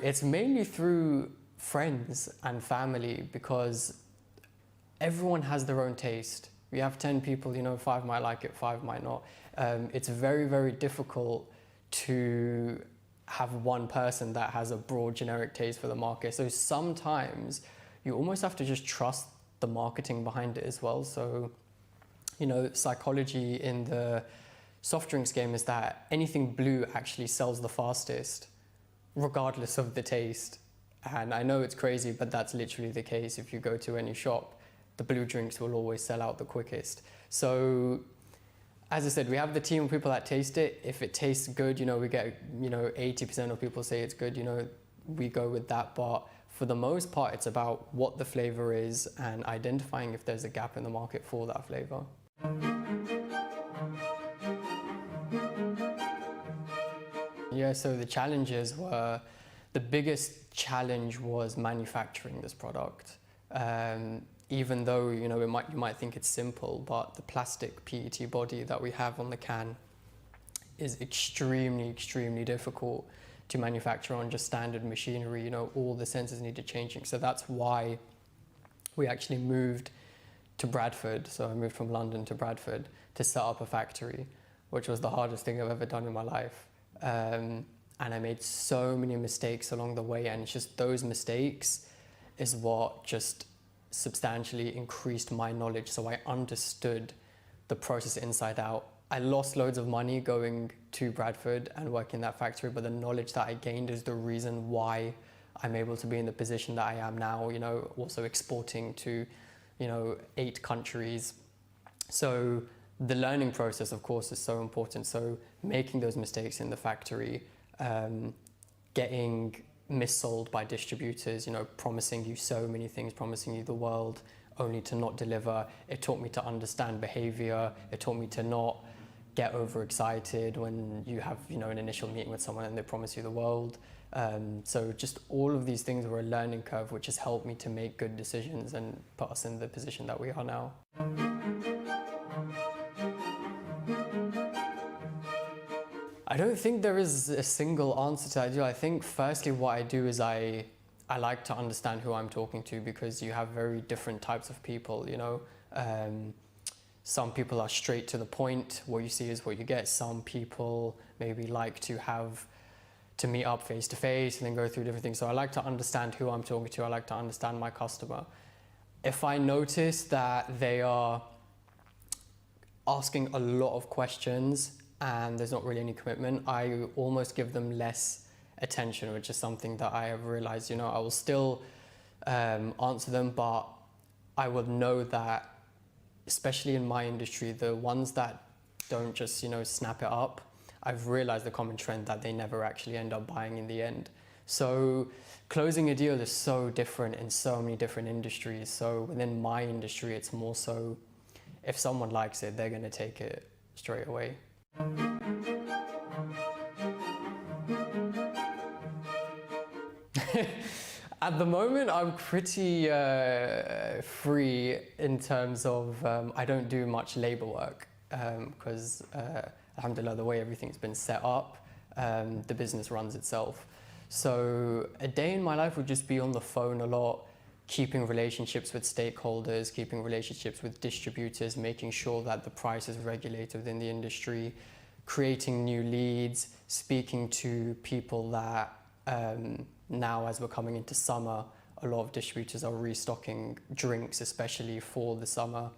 it's mainly through friends and family, because everyone has their own taste. We have 10 people, 5 might like it, 5 might not. It's very, very difficult to have one person that has a broad generic taste for the market. So sometimes you almost have to just trust the marketing behind it as well. So, psychology in the soft drinks game is that anything blue actually sells the fastest, regardless of the taste. And I know it's crazy, but that's literally the case. If you go to any shop, the blue drinks will always sell out the quickest. So, as I said, we have the team of people that taste it. If it tastes good, we get, 80% of people say it's good, we go with that. But for the most part, it's about what the flavor is and identifying if there's a gap in the market for that flavor. Yeah, so the challenges were, the biggest challenge was manufacturing this product. Even though, you might think it's simple, but the plastic PET body that we have on the can is extremely, extremely difficult to manufacture on just standard machinery. All the sensors needed changing. So that's why we actually moved to Bradford. So I moved from London to Bradford to set up a factory, which was the hardest thing I've ever done in my life. And I made so many mistakes along the way, and it's just those mistakes is what just substantially increased my knowledge. So I understood the process inside out. I lost loads of money going to Bradford and working in that factory, but the knowledge that I gained is the reason why I'm able to be in the position that I am now, also exporting to, 8 countries. So the learning process, of course, is so important. So making those mistakes in the factory, getting missold by distributors, promising you so many things, promising you the world, only to not deliver. It taught me to understand behavior. It taught me to not get overexcited when you have, an initial meeting with someone and they promise you the world. So just all of these things were a learning curve, which has helped me to make good decisions and put us in the position that we are now. I don't think there is a single answer to that. I think firstly what I do is I like to understand who I'm talking to, because you have very different types of people, some people are straight to the point, what you see is what you get. Some people maybe like to meet up face to face and then go through different things. So I like to understand who I'm talking to. I like to understand my customer. If I notice that they are asking a lot of questions and there's not really any commitment, I almost give them less attention, which is something that I have realized. I will still answer them, but I will know that, especially in my industry, the ones that don't just, snap it up, I've realized the common trend that they never actually end up buying in the end. So closing a deal is so different in so many different industries. So within my industry, it's more so if someone likes it, they're going to take it straight away. At the moment, I'm pretty free in terms of I don't do much labor work because alhamdulillah, the way everything's been set up, the business runs itself. So a day in my life would just be on the phone a lot, keeping relationships with stakeholders, keeping relationships with distributors, making sure that the price is regulated within the industry, creating new leads, speaking to people that now, as we're coming into summer, a lot of distributors are restocking drinks, especially for the summer.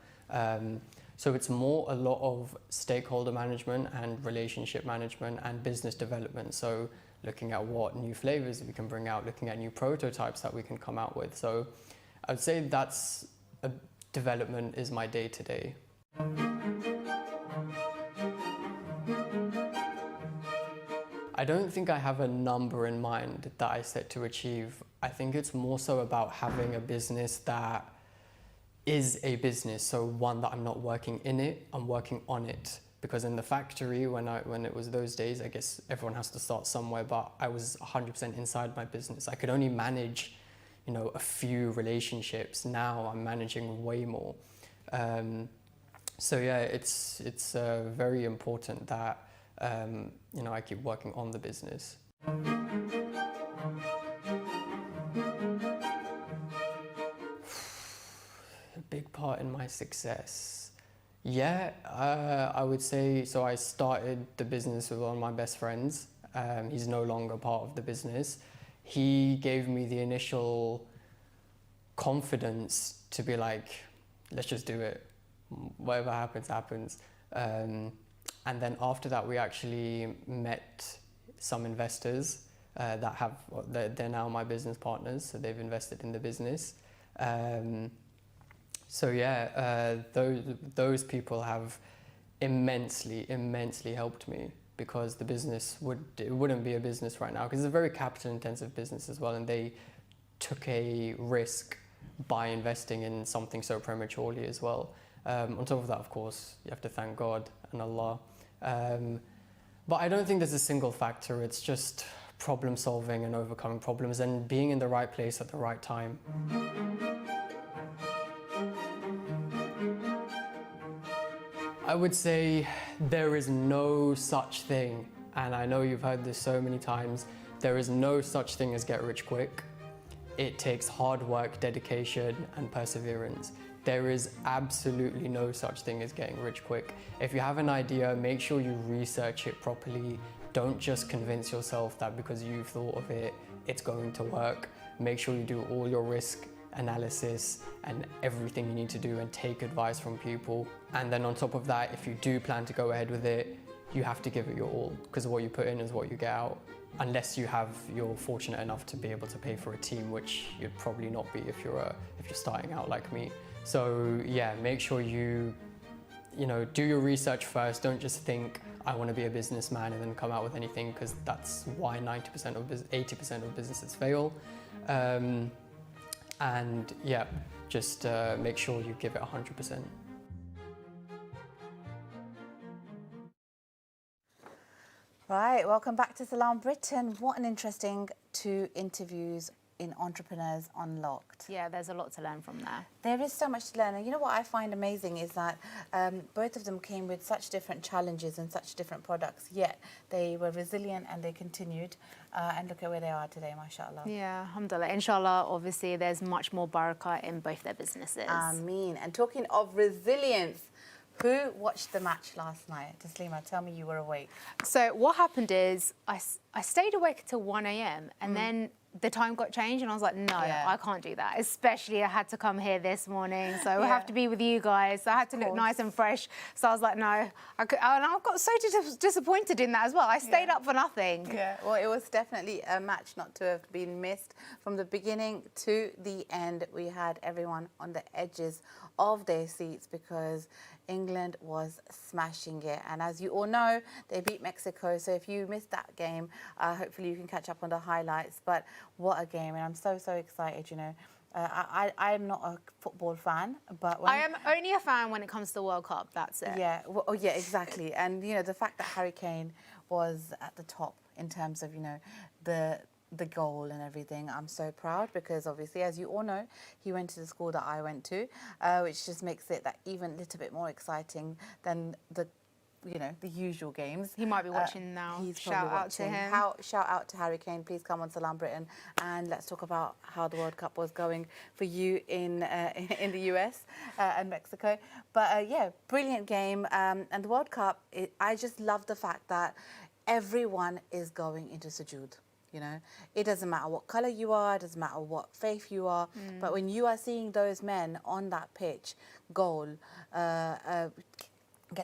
So it's more a lot of stakeholder management and relationship management and business development. So looking at what new flavors we can bring out, looking at new prototypes that we can come out with. So I'd say that's a development is my day-to-day. I don't think I have a number in mind that I set to achieve. I think it's more so about having a business that is a business, so one that I'm not working in it, I'm working on it. Because in the factory, when it was those days, I guess everyone has to start somewhere, but I was 100% inside my business. I could only manage, a few relationships. Now I'm managing way more. So yeah, it's very important that I keep working on the business. part in my success? Yeah, I would say, so I started the business with one of my best friends. He's no longer part of the business. He gave me the initial confidence to be like, let's just do it. Whatever happens, happens. And then after that, we actually met some investors that have, they're now my business partners, so they've invested in the business. So yeah, those people have immensely helped me, because the business wouldn't be a business right now, because it's a very capital intensive business as well, and they took a risk by investing in something so prematurely as well. On top of that, of course, you have to thank God and Allah. But I don't think there's a single factor. It's just problem solving and overcoming problems and being in the right place at the right time. I would say there is no such thing, and I know you've heard this so many times, there is no such thing as get rich quick. It takes hard work, dedication, and perseverance. There is absolutely no such thing as getting rich quick. If you have an idea, make sure you research it properly. Don't just convince yourself that because you've thought of it, it's going to work. Make sure you do all your risk analysis and everything you need to do, and take advice from people. And then on top of that, if you do plan to go ahead with it, you have to give it your all, because what you put in is what you get out. Unless you're fortunate enough to be able to pay for a team, which you'd probably not be if you're starting out like me. So yeah, make sure you do your research first. Don't just think I want to be a businessman and then come out with anything, because that's why 80% of businesses fail. And yeah, just make sure you give it 100%. Right, welcome back to Salaam Britain. What an interesting 2 interviews in Entrepreneurs Unlocked. Yeah, there's a lot to learn from there. There is so much to learn, and you know what I find amazing is that both of them came with such different challenges and such different products, yet they were resilient and they continued, and look at where they are today, mashallah. Yeah, alhamdulillah. Inshallah, obviously, there's much more barakah in both their businesses. Ameen. And talking of resilience, who watched the match last night? Taslima, tell me you were awake. So what happened is I stayed awake till 1 a.m. and then the time got changed and I was like, no, I can't do that. Especially I had to come here this morning, so I have to be with you guys. So I had to look nice and fresh. So I was like, no. And I got so disappointed in that as well. I stayed up for nothing. Yeah, well, it was definitely a match not to have been missed. From the beginning to the end, we had everyone on the edges of their seats because England was smashing it. And as you all know, they beat Mexico. So if you missed that game, hopefully you can catch up on the highlights. But what a game. And I'm so excited, you know. I'm not a football fan, but I am only a fan when it comes to the World Cup, that's it. Yeah, well, oh yeah, exactly. And, you know, the fact that Harry Kane was at the top in terms of, you know, the goal and everything, I'm so proud because obviously, as you all know, he went to the school that I went to, which just makes it that even a little bit more exciting than the usual games. He might be watching now. He's shout out to him. Shout out to Harry Kane. Please come on Salaam Britain and let's talk about how the World Cup was going for you in the US and Mexico. But yeah, brilliant game. And the World Cup, I just love the fact that everyone is going into sujood. You know, it doesn't matter what color you are, it doesn't matter what faith you are, but when you are seeing those men on that pitch, get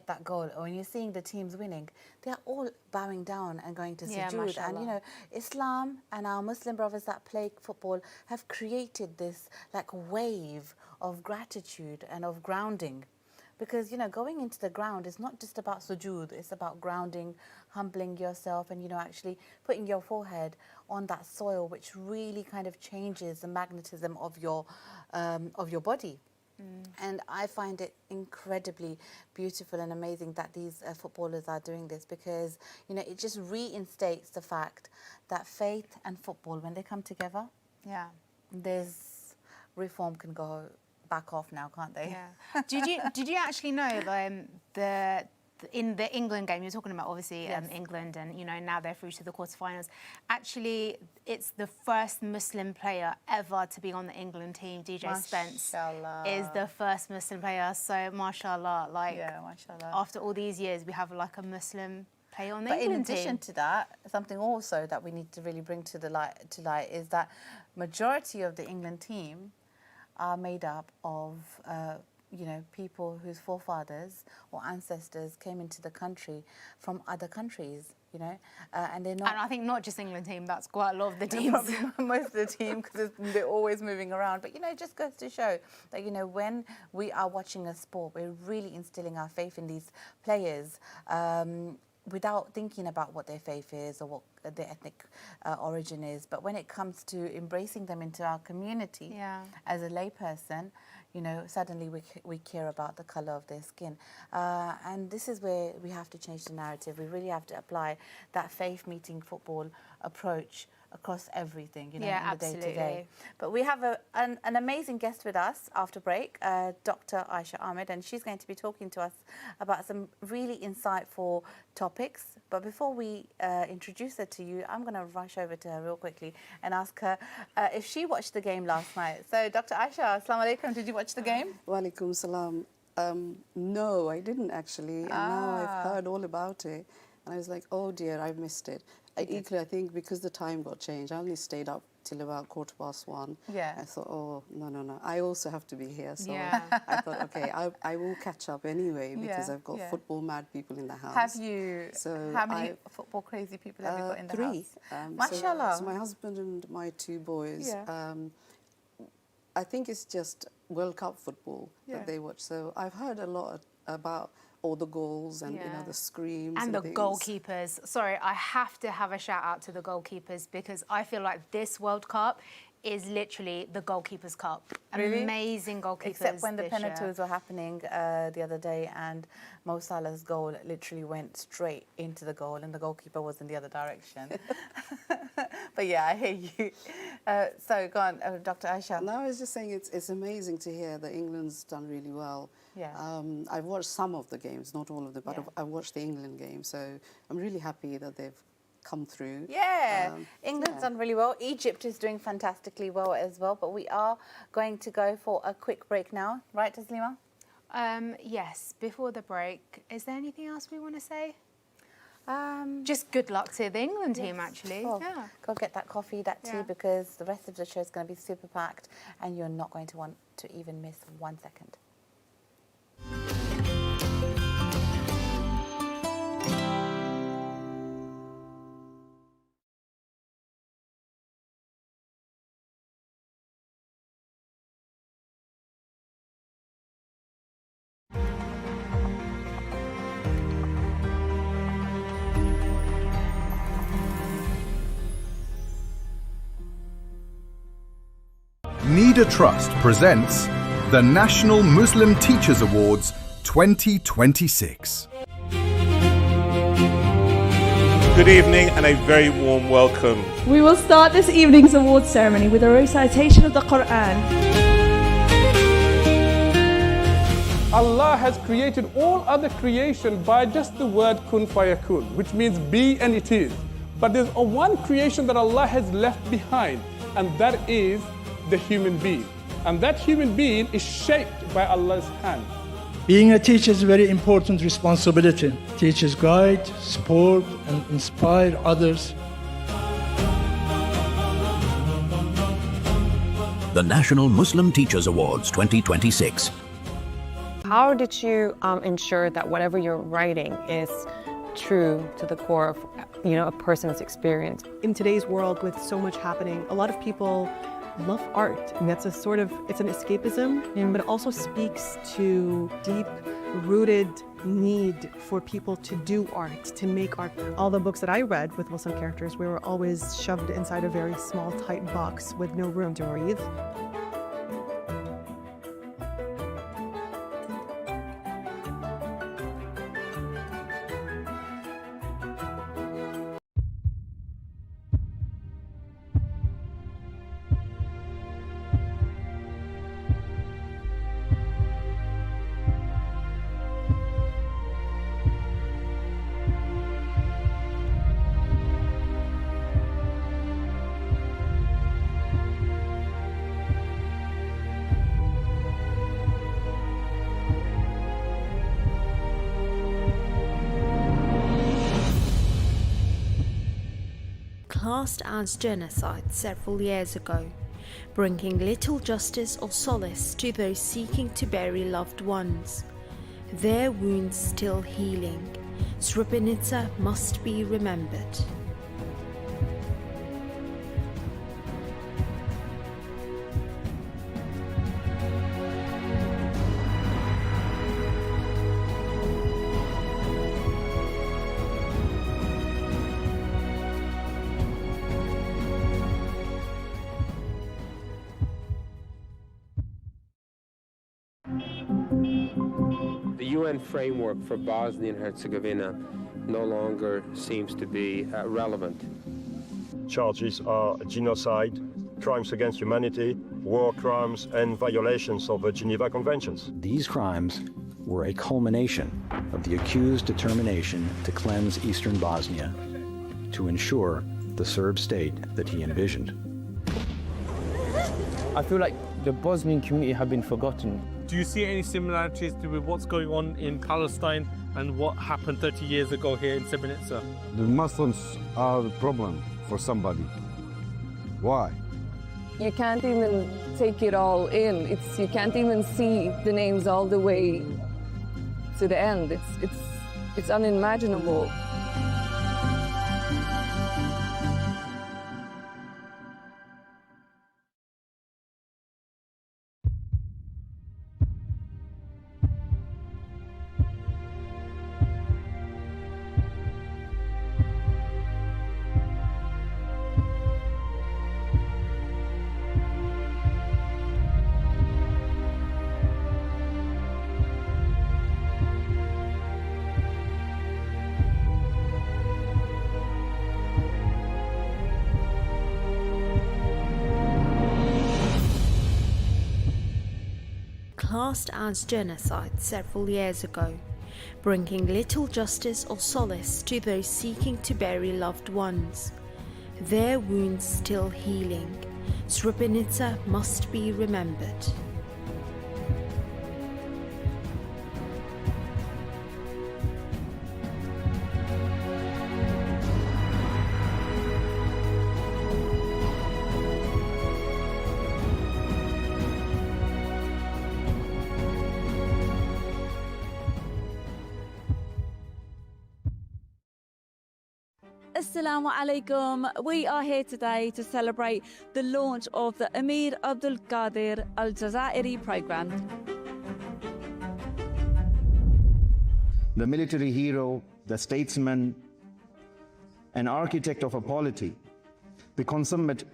that goal, or when you're seeing the teams winning, they're all bowing down and going to sujood. And you know, Islam and our Muslim brothers that play football have created this like wave of gratitude and of grounding. Because, you know, going into the ground is not just about sujood, it's about grounding, humbling yourself and, you know, actually putting your forehead on that soil, which really kind of changes the magnetism of your body. And I find it incredibly beautiful and amazing that these footballers are doing this because, you know, it just reinstates the fact that faith and football, when they come together, there's reform can go back off now, can't they? Yeah. Did you actually know the in the England game, you're talking about obviously England, and now they're through to the quarterfinals. Actually, it's the first Muslim player ever to be on the England team. DJ Spence is the first Muslim player. So, mashallah, mashallah. After all these years, we have like a Muslim player on the England team. But in addition to that, something also that we need to really bring to light is that majority of the England team are made up of people whose forefathers or ancestors came into the country from other countries, and they're not. And I think not just England team, that's quite a lot of the teams. Probably most of the team, because they're always moving around. But, it just goes to show that, when we are watching a sport, we're really instilling our faith in these players without thinking about what their faith is or what their ethnic origin is. But when it comes to embracing them into our community as a layperson, suddenly we care about the colour of their skin. And this is where we have to change the narrative. We really have to apply that faith meeting football approach across everything, in the day-to-day. But we have an amazing guest with us after break, Dr. Aisha Ahmed, and she's going to be talking to us about some really insightful topics. But before we introduce her to you, I'm going to rush over to her real quickly and ask her if she watched the game last night. So, Dr. Aisha, Assalamu alaikum, did you watch the game? Wa alaikum salam. No, I didn't actually. And now I've heard all about it. And I was like, oh dear, I've missed it. Equally, I think because the time got changed, I only stayed up till about 1:15. Yeah. I thought, oh, no. I also have to be here. So I thought, okay, I will catch up anyway because I've got football mad people in the house. Have you? So how many football crazy people have you got in the 3. house? Mashallah. So my husband and my 2 boys, I think it's just World Cup football that they watch. So I've heard a lot about all the goals and the screams and the things. Goalkeepers. Sorry, I have to have a shout out to the goalkeepers because I feel like this World Cup is literally the goalkeepers' cup. Really? Amazing goalkeepers. Except when the penalties were happening the other day, and Mo Salah's goal literally went straight into the goal, and the goalkeeper was in the other direction. But I hear you. So go on, Dr. Aisha. No, I was just saying it's amazing to hear that England's done really well. I've watched some of the games, not all of them, but I've watched the England game, so I'm really happy that they've come through. England's done really well. Egypt is doing fantastically well as well, but we are going to go for a quick break now, right, Taslima? Yes, before the break, is there anything else we want to say? Just good luck to the England team, actually. Go get that coffee, that tea, because the rest of the show is going to be super packed and you're not going to want to even miss 1 second. Nida Trust presents the National Muslim Teachers Awards 2026. Good evening and a very warm welcome. We will start this evening's awards ceremony with a recitation of the Quran. Allah has created all other creation by just the word kun fayakun, which means be and it is. But there's one creation that Allah has left behind, and that is the human being. And that human being is shaped by Allah's hand. Being a teacher is a very important responsibility. Teachers guide, support, and inspire others. The National Muslim Teachers Awards 2026. How did you ensure that whatever you're writing is true to the core of, a person's experience? In today's world with so much happening, a lot of people love art, and that's it's an escapism, but it also speaks to deep-rooted need for people to do art, to make art. All the books that I read with Muslim characters, we were always shoved inside a very small, tight box with no room to breathe. classed as genocide several years ago, bringing little justice or solace to those seeking to bury loved ones. Their wounds still healing. Srebrenica must be remembered. The UN framework for Bosnia and Herzegovina no longer seems to be relevant. Charges are genocide, crimes against humanity, war crimes, and violations of the Geneva Conventions. These crimes were a culmination of the accused's determination to cleanse eastern Bosnia, to ensure the Serb state that he envisioned. I feel like the Bosnian community have been forgotten. Do you see any similarities with what's going on in Palestine and what happened 30 years ago here in Srebrenica? The Muslims are the problem for somebody. Why? You can't even take it all in. You can't even see the names all the way to the end. It's unimaginable. Classed as genocide several years ago, bringing little justice or solace to those seeking to bury loved ones. Their wounds still healing. Srebrenica must be remembered. Assalamu alaikum. We are here today to celebrate the launch of the Amir Abdul Qadir Al Jazairi program. The military hero, the statesman, and architect of a polity, the consummate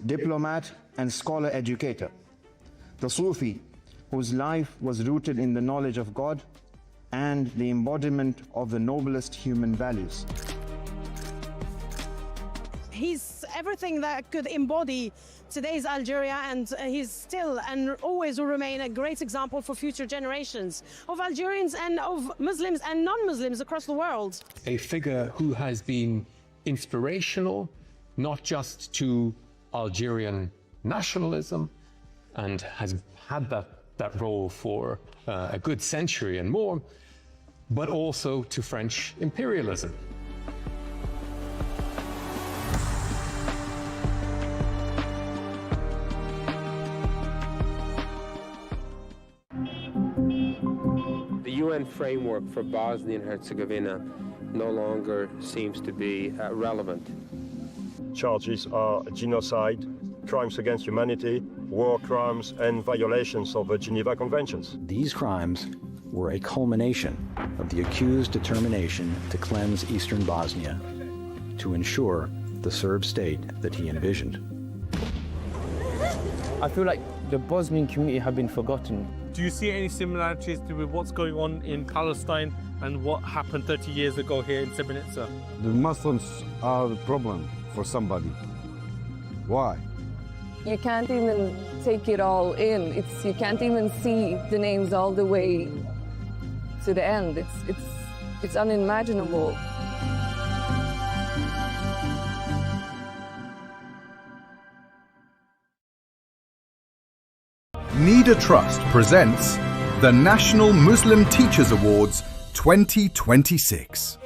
diplomat and scholar educator, the Sufi, whose life was rooted in the knowledge of God and the embodiment of the noblest human values. He's everything that could embody today's Algeria, and he's still and always will remain a great example for future generations of Algerians and of Muslims and non-Muslims across the world. A figure who has been inspirational, not just to Algerian nationalism, and has had that role for a good century and more, but also to French imperialism. The UN framework for Bosnia and Herzegovina no longer seems to be relevant. Charges are genocide, crimes against humanity, war crimes, and violations of the Geneva Conventions. These crimes were a culmination of the accused's determination to cleanse eastern Bosnia, to ensure the Serb state that he envisioned. I feel like the Bosnian community have been forgotten. Do you see any similarities with what's going on in Palestine and what happened 30 years ago here in Srebrenica? The Muslims are the problem for somebody. Why? You can't even take it all in. You can't even see the names all the way to the end. It's unimaginable. Nida Trust presents the National Muslim Teachers Awards 2026.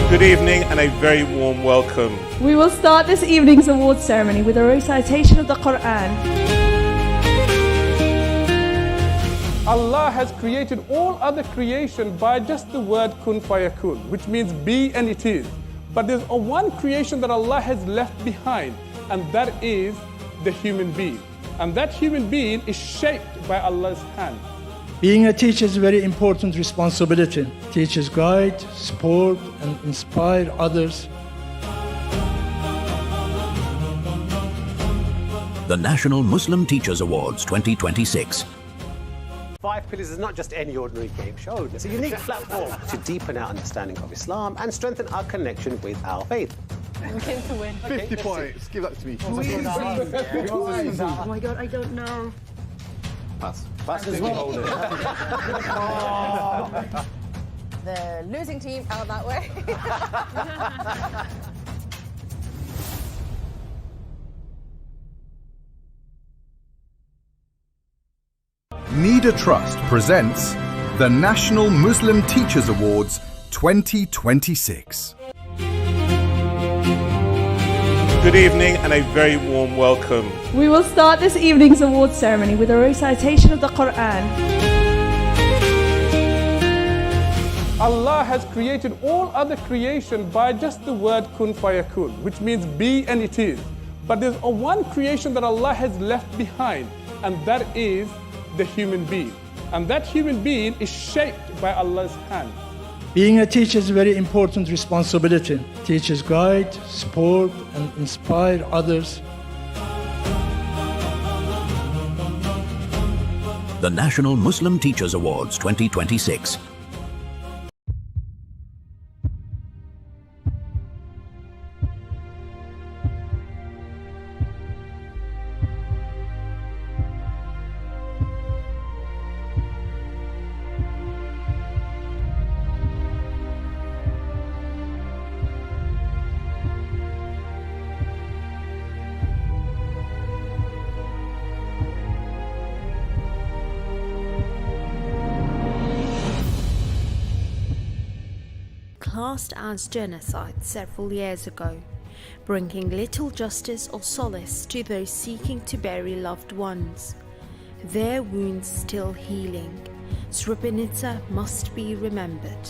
Good evening and a very warm welcome. We will start this evening's awards ceremony with a recitation of the Quran. Allah has created all other creation by just the word kun fayakun, which means be and it is. But there's one creation that Allah has left behind, and that is the human being. And that human being is shaped by Allah's hand. Being a teacher is a very important responsibility. Teachers guide, support, and inspire others. The National Muslim Teachers Awards 2026. Five Pillars is not just any ordinary game show. It's a unique platform to deepen our understanding of Islam and strengthen our connection with our faith. I'm going to win. 50 points. Give that to me. Oh my God, I don't know. Pass. Pass as well. The losing team out that way. Nida Trust presents the National Muslim Teachers Awards 2026. Good evening and a very warm welcome. We will start this evening's awards ceremony with a recitation of the Quran. Allah has created all other creation by just the word kun fayakun, which means be and it is. But there's one creation that Allah has left behind, and that is the human being. And that human being is shaped by Allah's hand. Being a teacher is a very important responsibility. Teachers guide, support, and inspire others. The National Muslim Teachers Awards 2026. Classed as genocide several years ago, bringing little justice or solace to those seeking to bury loved ones. Their wounds still healing, Srebrenica must be remembered.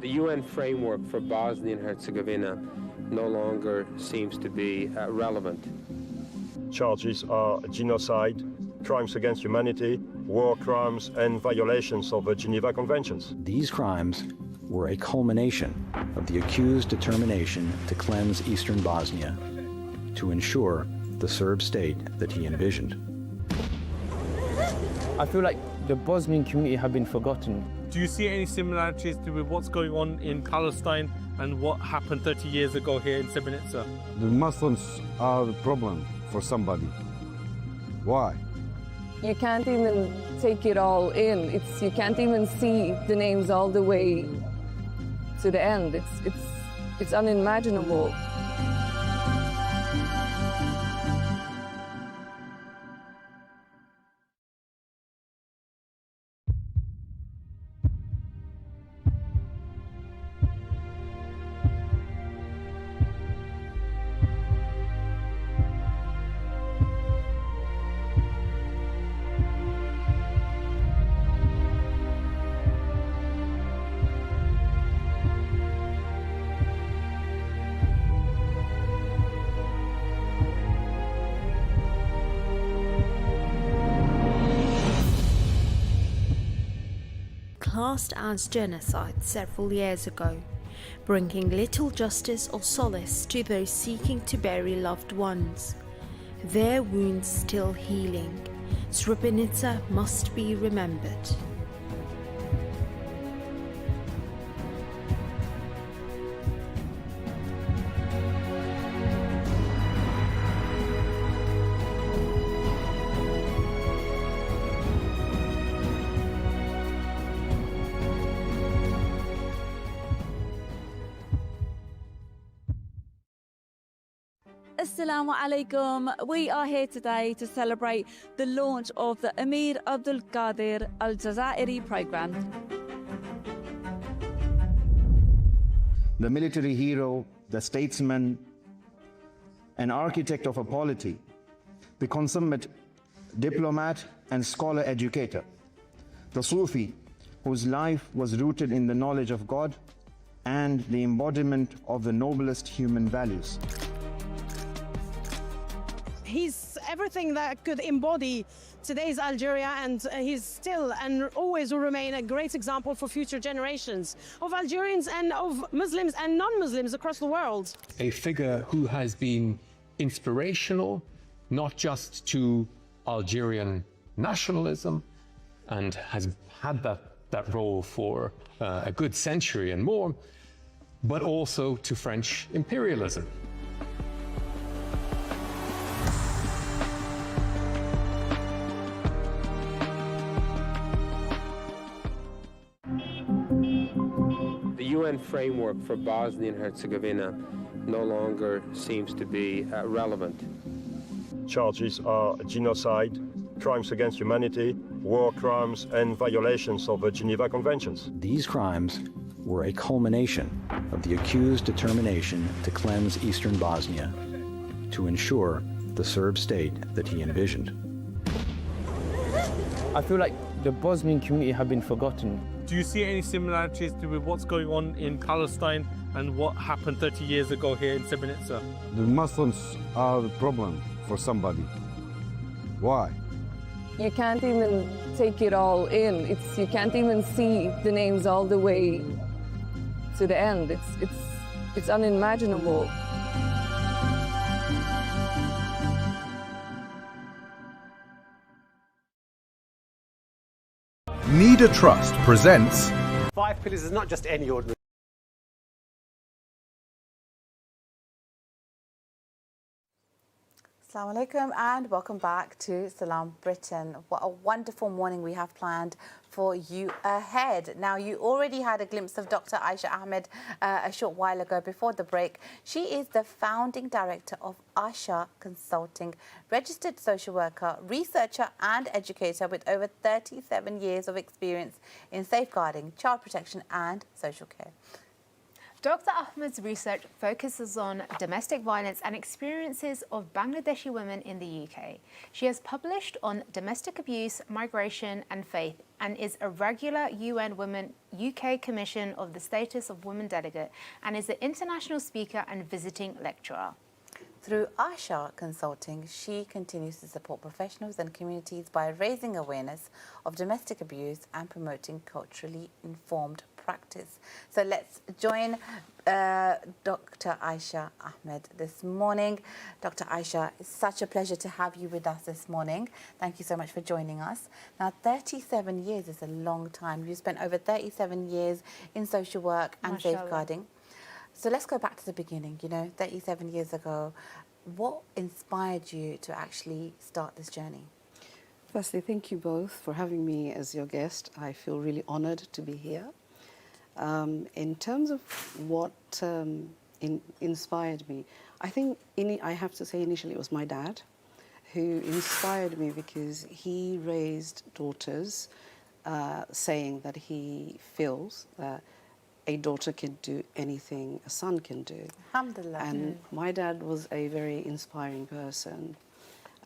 The UN framework for Bosnia and Herzegovina no longer seems to be relevant. Charges are genocide, crimes against humanity, war crimes, and violations of the Geneva Conventions. These crimes were a culmination of the accused's determination to cleanse eastern Bosnia, to ensure the Serb state that he envisioned. I feel like the Bosnian community have been forgotten. Do you see any similarities with what's going on in Palestine and what happened 30 years ago here in Srebrenica? The Muslims are the problem for somebody. Why? You can't even take it all in. You can't even see the names all the way to the end. It's unimaginable. Classed as genocide several years ago, bringing little justice or solace to those seeking to bury loved ones. Their wounds still healing, Srebrenica must be remembered. Assalamu alaikum. We are here today to celebrate the launch of the Amir Abdul Qadir Al Jazairi program. The military hero, the statesman, and architect of a polity, the consummate diplomat and scholar educator, the Sufi whose life was rooted in the knowledge of God and the embodiment of the noblest human values. He's everything that could embody today's Algeria, and he's still and always will remain a great example for future generations of Algerians and of Muslims and non-Muslims across the world. A figure who has been inspirational, not just to Algerian nationalism, and has had that role for a good century and more, but also to French imperialism. The UN framework for Bosnia and Herzegovina no longer seems to be relevant. Charges are genocide, crimes against humanity, war crimes, and violations of the Geneva Conventions. These crimes were a culmination of the accused determination to cleanse eastern Bosnia, to ensure the Serb state that he envisioned. I feel like the Bosnian community have been forgotten. Do you see any similarities with what's going on in Palestine and what happened 30 years ago here in Srebrenica? The Muslims are the problem for somebody. Why? You can't even take it all in. You can't even see the names all the way to the end. It's unimaginable. Need a Trust presents 5 Pillars is not just any ordinary. Assalamu alaikum and welcome back to Salaam Britain. What a wonderful morning we have planned for you ahead. Now, you already had a glimpse of Dr. Aisha Ahmed a short while ago before the break. She is the founding director of Asha Consulting, registered social worker, researcher and educator with over 37 years of experience in safeguarding, child protection and social care. Dr. Ahmed's research focuses on domestic violence and experiences of Bangladeshi women in the UK. She has published on domestic abuse, migration and faith, and is a regular UN Women UK Commission of the Status of Women Delegate, and is an international speaker and visiting lecturer. Through Asha Consulting, she continues to support professionals and communities by raising awareness of domestic abuse and promoting culturally informed practice. So let's join Dr. Aisha Ahmed this morning. Dr. Aisha, it's such a pleasure to have you with us this morning. Thank you so much for joining us. Now, 37 years is a long time. You spent over 37 years in social work and Mashallah. safeguarding. So let's go back to the beginning, 37 years ago. What inspired you to actually start this journey? Firstly, thank you both for having me as your guest. I feel really honored to be here. In terms of what inspired me, I think I have to say initially it was my dad who inspired me, because he raised daughters saying that he feels that a daughter can do anything a son can do. Alhamdulillah. And my dad was a very inspiring person.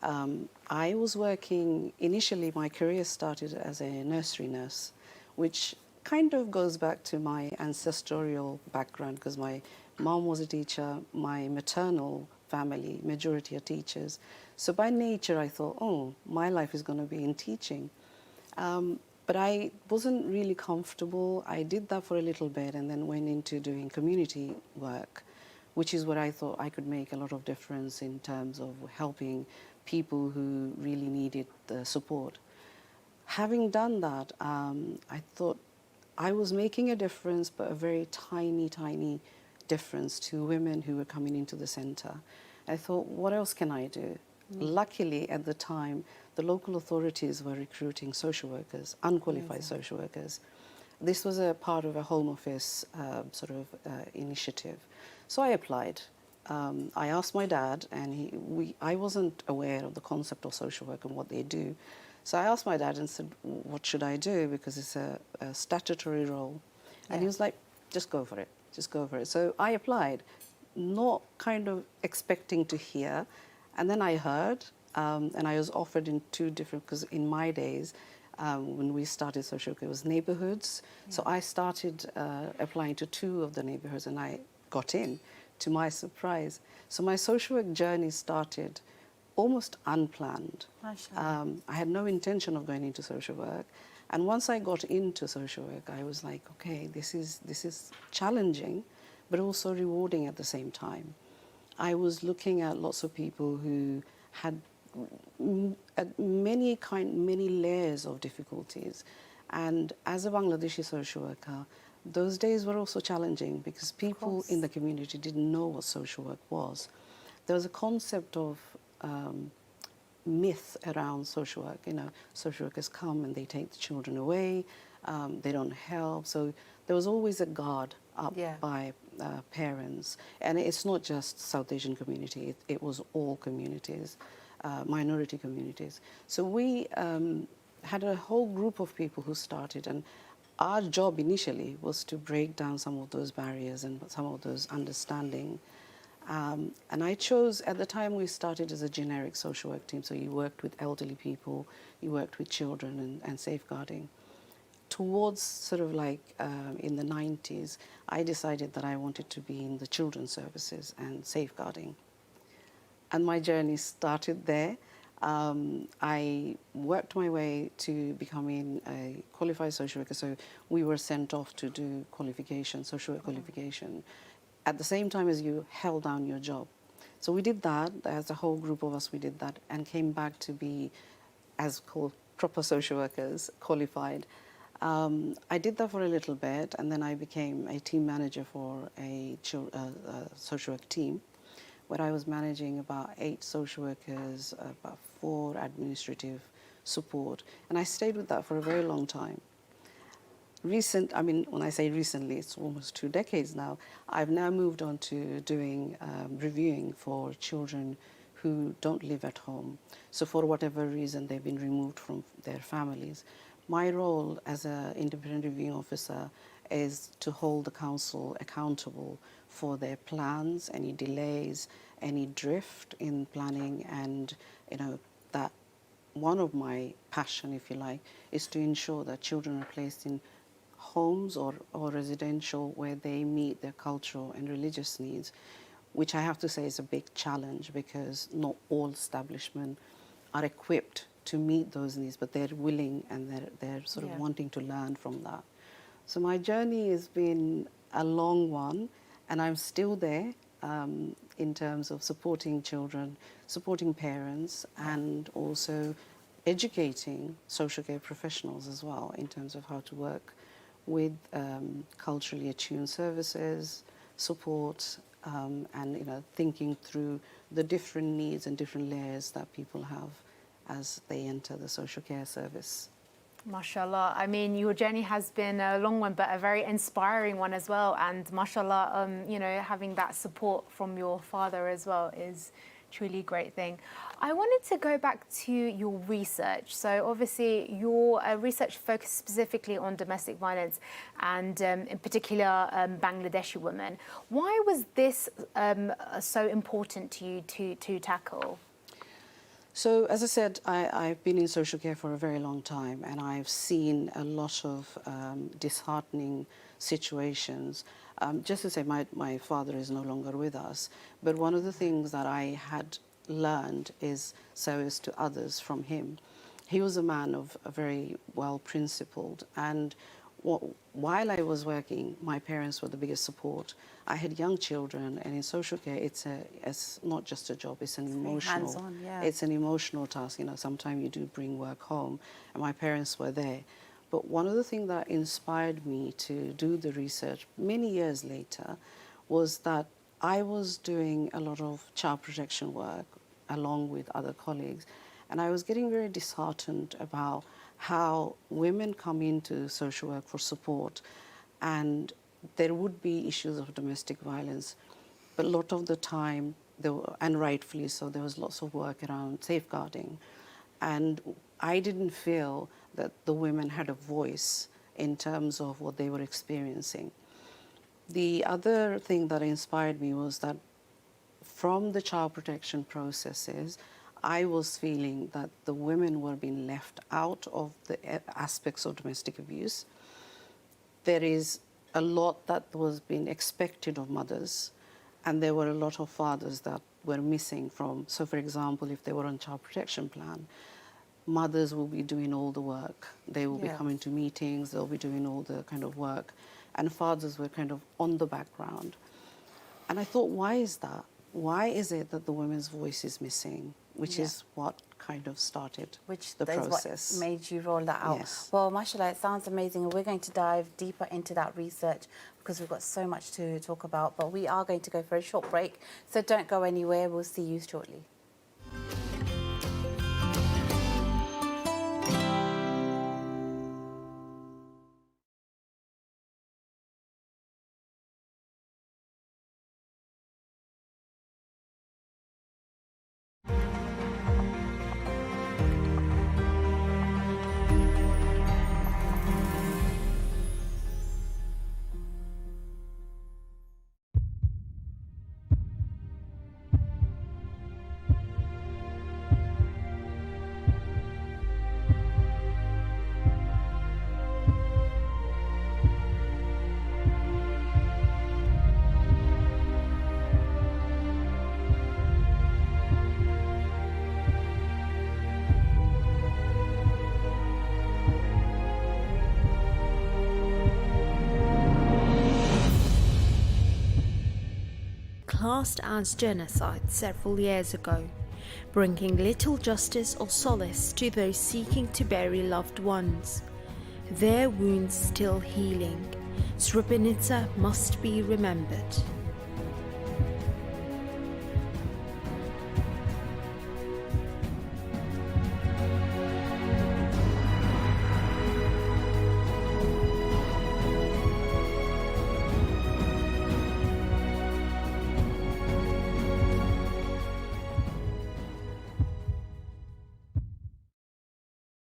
I was working, initially my career started as a nursery nurse, which kind of goes back to my ancestral background, because my mom was a teacher, my maternal family, majority are teachers. So by nature I thought, oh, my life is going to be in teaching. But I wasn't really comfortable. I did that for a little bit and then went into doing community work, which is where I thought I could make a lot of difference in terms of helping people who really needed the support. Having done that, I thought I was making a difference, but a very tiny, tiny difference to women who were coming into the centre. I thought, what else can I do? Luckily, at the time, the local authorities were recruiting social workers, unqualified social workers. This was a part of a Home Office initiative. So I applied. I asked my dad, and I wasn't aware of the concept of social work and what they do. So I asked my dad and said, what should I do? Because it's a statutory role. And he was like, just go for it, just go for it. So I applied, not kind of expecting to hear. And then I heard, and I was offered in 2 different, because in my days, when we started social work, it was neighborhoods. So I started applying to 2 of the neighborhoods, and I got in, to my surprise. So my social work journey started almost unplanned. I had no intention of going into social work. And once I got into social work, I was like, okay, this is challenging, but also rewarding at the same time. I was looking at lots of people who had many layers of difficulties. And as a Bangladeshi social worker, those days were also challenging because people in the community didn't know what social work was. There was a concept of myth around social work. You know, social workers come and they take the children away, they don't help. So there was always a guard up by parents. And it's not just South Asian community, it was all communities, minority communities. So we had a whole group of people who started, and our job initially was to break down some of those barriers and some of those understanding. And I chose, at the time we started as a generic social work team, so you worked with elderly people, you worked with children and safeguarding. Towards sort of like in the 90s, I decided that I wanted to be in the children's services and safeguarding. And my journey started there. I worked my way to becoming a qualified social worker, so we were sent off to do qualification, social work qualification, at the same time as you held down your job. So we did that, as a whole group of us, we did that, and came back to be, as called, proper social workers, qualified. I did that for a little bit, and then I became a team manager for a social work team, where I was managing about 8 social workers, about 4 administrative support, and I stayed with that for a very long time. When I say recently, it's almost 2 decades now, I've now moved on to doing reviewing for children who don't live at home. So for whatever reason, they've been removed from their families. My role as an independent reviewing officer is to hold the council accountable for their plans, any delays, any drift in planning, and that one of my passion, if you like, is to ensure that children are placed in homes or residential where they meet their cultural and religious needs, which I have to say is a big challenge because not all establishments are equipped to meet those needs, but they're willing and they're sort of wanting to learn from that. So my journey has been a long one, and I'm still there in terms of supporting children, supporting parents, and also educating social care professionals as well in terms of how to work with culturally attuned services, support, and thinking through the different needs and different layers that people have as they enter the social care service. Mashallah. I mean, your journey has been a long one, but a very inspiring one as well. And mashallah, having that support from your father as well is truly a great thing. I wanted to go back to your research. So obviously your research focused specifically on domestic violence and in particular Bangladeshi women. Why was this so important to you to tackle? So, as I said, I've been in social care for a very long time, and I've seen a lot of disheartening situations. Just to say, my father is no longer with us, but one of the things that I had learned is service to others from him. He was a man of a very well-principled, and while I was working, my parents were the biggest support. I had young children, and in social care, it's not just a job; it's an emotional. Hands-on, yeah. It's an emotional task. Sometimes you do bring work home, and my parents were there. But one of the things that inspired me to do the research many years later was that I was doing a lot of child protection work along with other colleagues, and I was getting very disheartened about how women come into social work for support, and there would be issues of domestic violence. but a lot of the time, and rightfully so, there was lots of work around safeguarding. And I didn't feel that the women had a voice in terms of what they were experiencing. The other thing that inspired me was that from the child protection processes, I was feeling that the women were being left out of the aspects of domestic abuse. There is a lot that was being expected of mothers, and there were a lot of fathers that were missing from. So for example, if they were on child protection plan, mothers will be doing all the work. They will be coming to meetings, they'll be doing all the kind of work, and fathers were kind of on the background. And I thought, why is that? Why is it that the women's voice is missing? Which is what kind of started the process. What made you roll that out. Yes. Well, mashallah, it sounds amazing. And we're going to dive deeper into that research because we've got so much to talk about. But we are going to go for a short break. So don't go anywhere. We'll see you shortly. Classed as genocide several years ago, bringing little justice or solace to those seeking to bury loved ones. Their wounds still healing, Srebrenica must be remembered.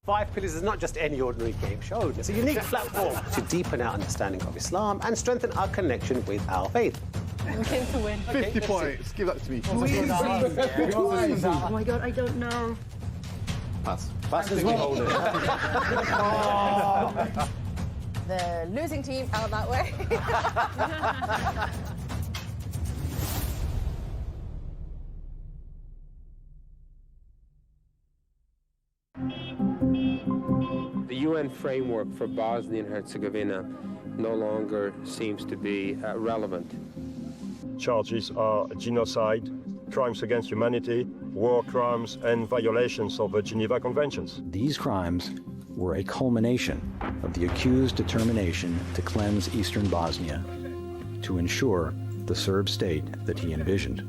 Five Pillars is not just any ordinary game show. It's a unique platform to deepen our understanding of Islam and strengthen our connection with our faith. We came to win. 50 points. Give that to me. Oh my God, I don't know. Pass. Pass as well. The losing team out that way. The UN framework for Bosnia and Herzegovina no longer seems to be relevant. Charges are genocide, crimes against humanity, war crimes, and violations of the Geneva Conventions. These crimes were a culmination of the accused's determination to cleanse eastern Bosnia, to ensure the Serb state that he envisioned.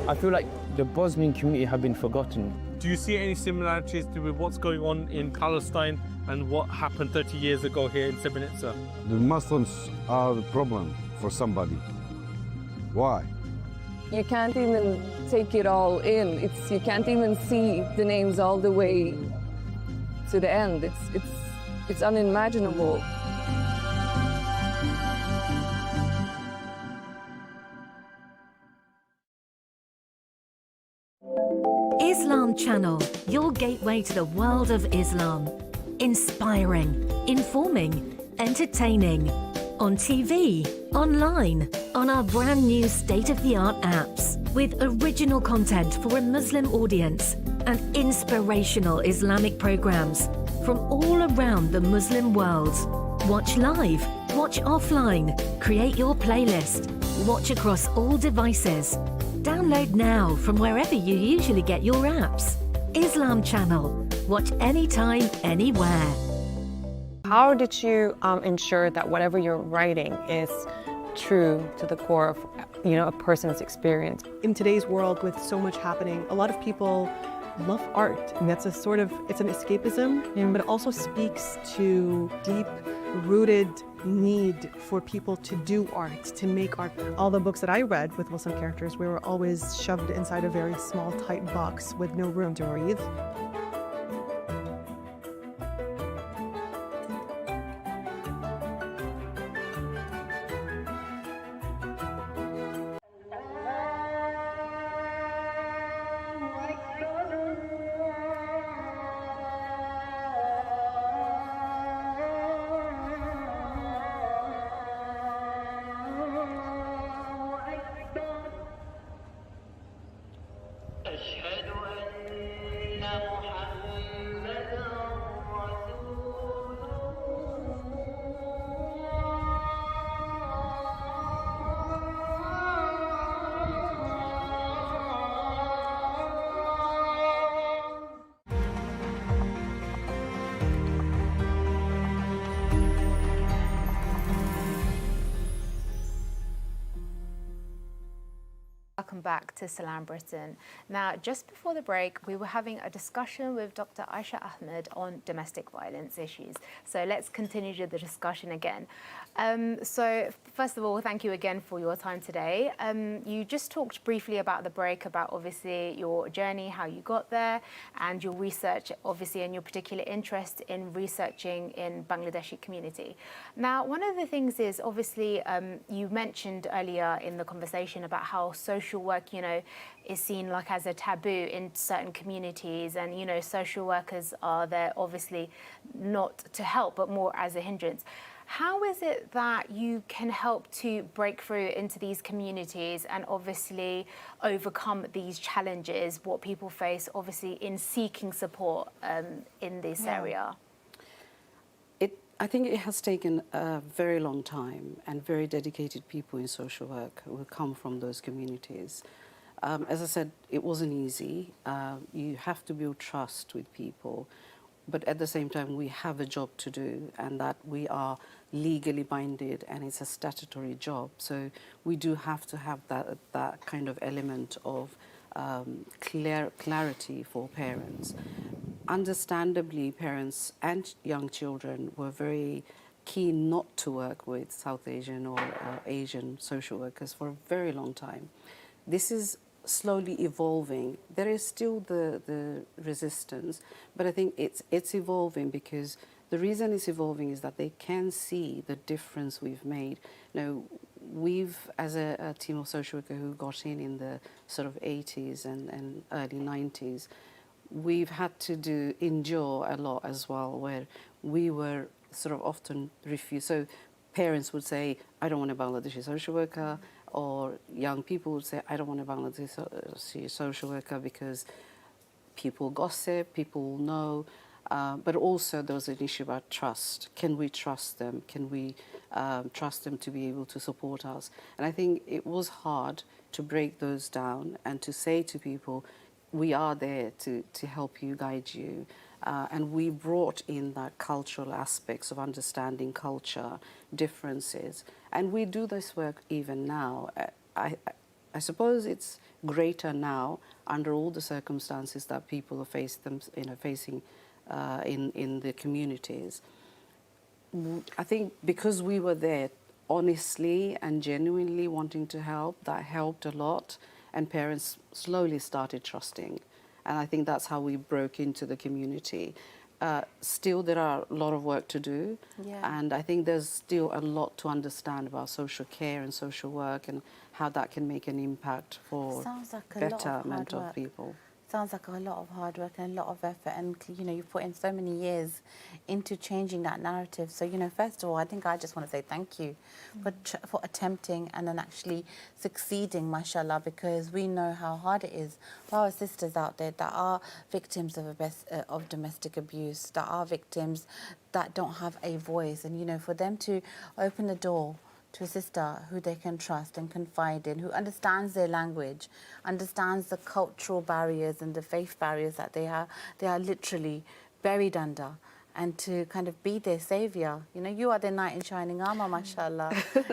I feel like the Bosnian community have been forgotten. Do you see any similarities with what's going on in Palestine and what happened 30 years ago here in Srebrenica? The Muslims are the problem for somebody. Why? You can't even take it all in. You can't even see the names all the way to the end. It's unimaginable. Islam Channel, your gateway to the world of Islam. Inspiring, informing, entertaining. On TV, online, on our brand new state-of-the-art apps. With original content for a Muslim audience and inspirational Islamic programs from all around the Muslim world. Watch live, watch offline, create your playlist, watch across all devices. Download now from wherever you usually get your apps. Islam Channel. Watch anytime, anywhere. How did you ensure that whatever you're writing is true to the core of, a person's experience? In today's world with so much happening, a lot of people love art, and that's it's an escapism, but it also speaks to deep rooted need for people to do art, to make art. All the books that I read with Muslim characters, we were always shoved inside a very small, tight box with no room to breathe. Welcome back to Salaam Britain. Now, just before the break, we were having a discussion with Dr. Aisha Ahmed on domestic violence issues. So let's continue the discussion again. So first of all, thank you again for your time today. You just talked briefly about the break, about obviously your journey, how you got there, and your research, obviously, and your particular interest in researching in Bangladeshi community. Now, one of the things is obviously you mentioned earlier in the conversation about how social work, you know, is seen like as a taboo in certain communities, and you know, social workers are there obviously not to help but more as a hindrance. How is it that you can help to break through into these communities and obviously overcome these challenges, what people face obviously in seeking support in this area? I think it has taken a very long time and very dedicated people in social work who come from those communities. As I said, it wasn't easy. You have to build trust with people, but at the same time we have a job to do, and that we are legally binded and it's a statutory job. So we do have to have that kind of element of clarity for parents. Understandably, parents and young children were very keen not to work with South Asian or Asian social workers for a very long time. This is slowly evolving. There is still the resistance, but I think it's evolving because the reason it's evolving is that they can see the difference we've made. You know, we've, as a team of social workers who got in the sort of 80s and early 90s, we've had to endure a lot as well, where we were sort of often refused. So parents would say, I don't want a Bangladeshi social worker, or young people would say, I don't want a Bangladeshi social worker because people gossip, people know. But also there was an issue about trust. Can we trust them? Can we trust them to be able to support us? And I think it was hard to break those down and to say to people, we are there to help you, guide you. And we brought in that cultural aspects of understanding culture, differences. And we do this work even now. I suppose it's greater now under all the circumstances that people are facing in the communities. I think because we were there honestly and genuinely wanting to help, that helped a lot, and parents slowly started trusting. And I think that's how we broke into the community. Still, there are a lot of work to do, and I think there's still a lot to understand about social care and social work and how that can make an impact for betterment of people. Sounds like a lot of hard work and a lot of effort, and you know, you've put in so many years into changing that narrative. So you know, first of all, I think I just want to say thank you for attempting and then actually succeeding, mashallah, because we know how hard it is for our sisters out there that are victims of domestic abuse, that are victims that don't have a voice, and you know, for them to open the door to a sister who they can trust and confide in, who understands their language, understands the cultural barriers and the faith barriers that they are literally buried under, and to kind of be their saviour. You know, you are their knight in shining armour, mashallah.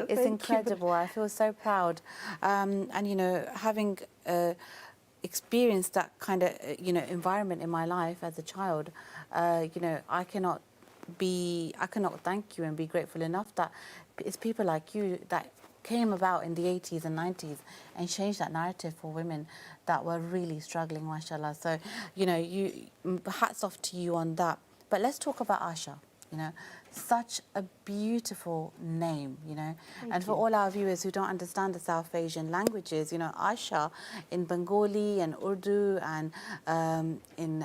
It's incredible. I feel so proud. And, you know, having experienced that kind of, you know, environment in my life as a child, you know, I cannot I cannot thank you and be grateful enough that it's people like you that came about in the 80s and 90s and changed that narrative for women that were really struggling, mashallah. So, you know, hats off to you on that. But let's talk about Asha, you know. Such a beautiful name, you know. And for all our viewers who don't understand the South Asian languages, you know, Asha in Bengali and Urdu and in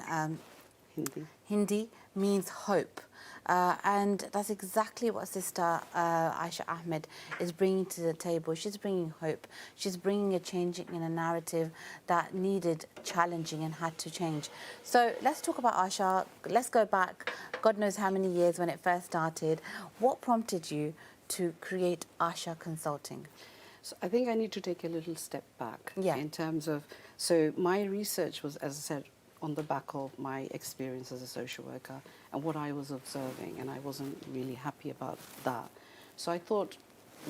Hindi means hope. And that's exactly what Sister Aisha Ahmed is bringing to the table. She's bringing hope. She's bringing a change in a narrative that needed challenging and had to change. So let's talk about Asha. Let's go back, God knows how many years when it first started. What prompted you to create Asha Consulting? So I think I need to take a little step back in terms of, so my research was, as I said, on the back of my experience as a social worker and what I was observing, and I wasn't really happy about that. So I thought,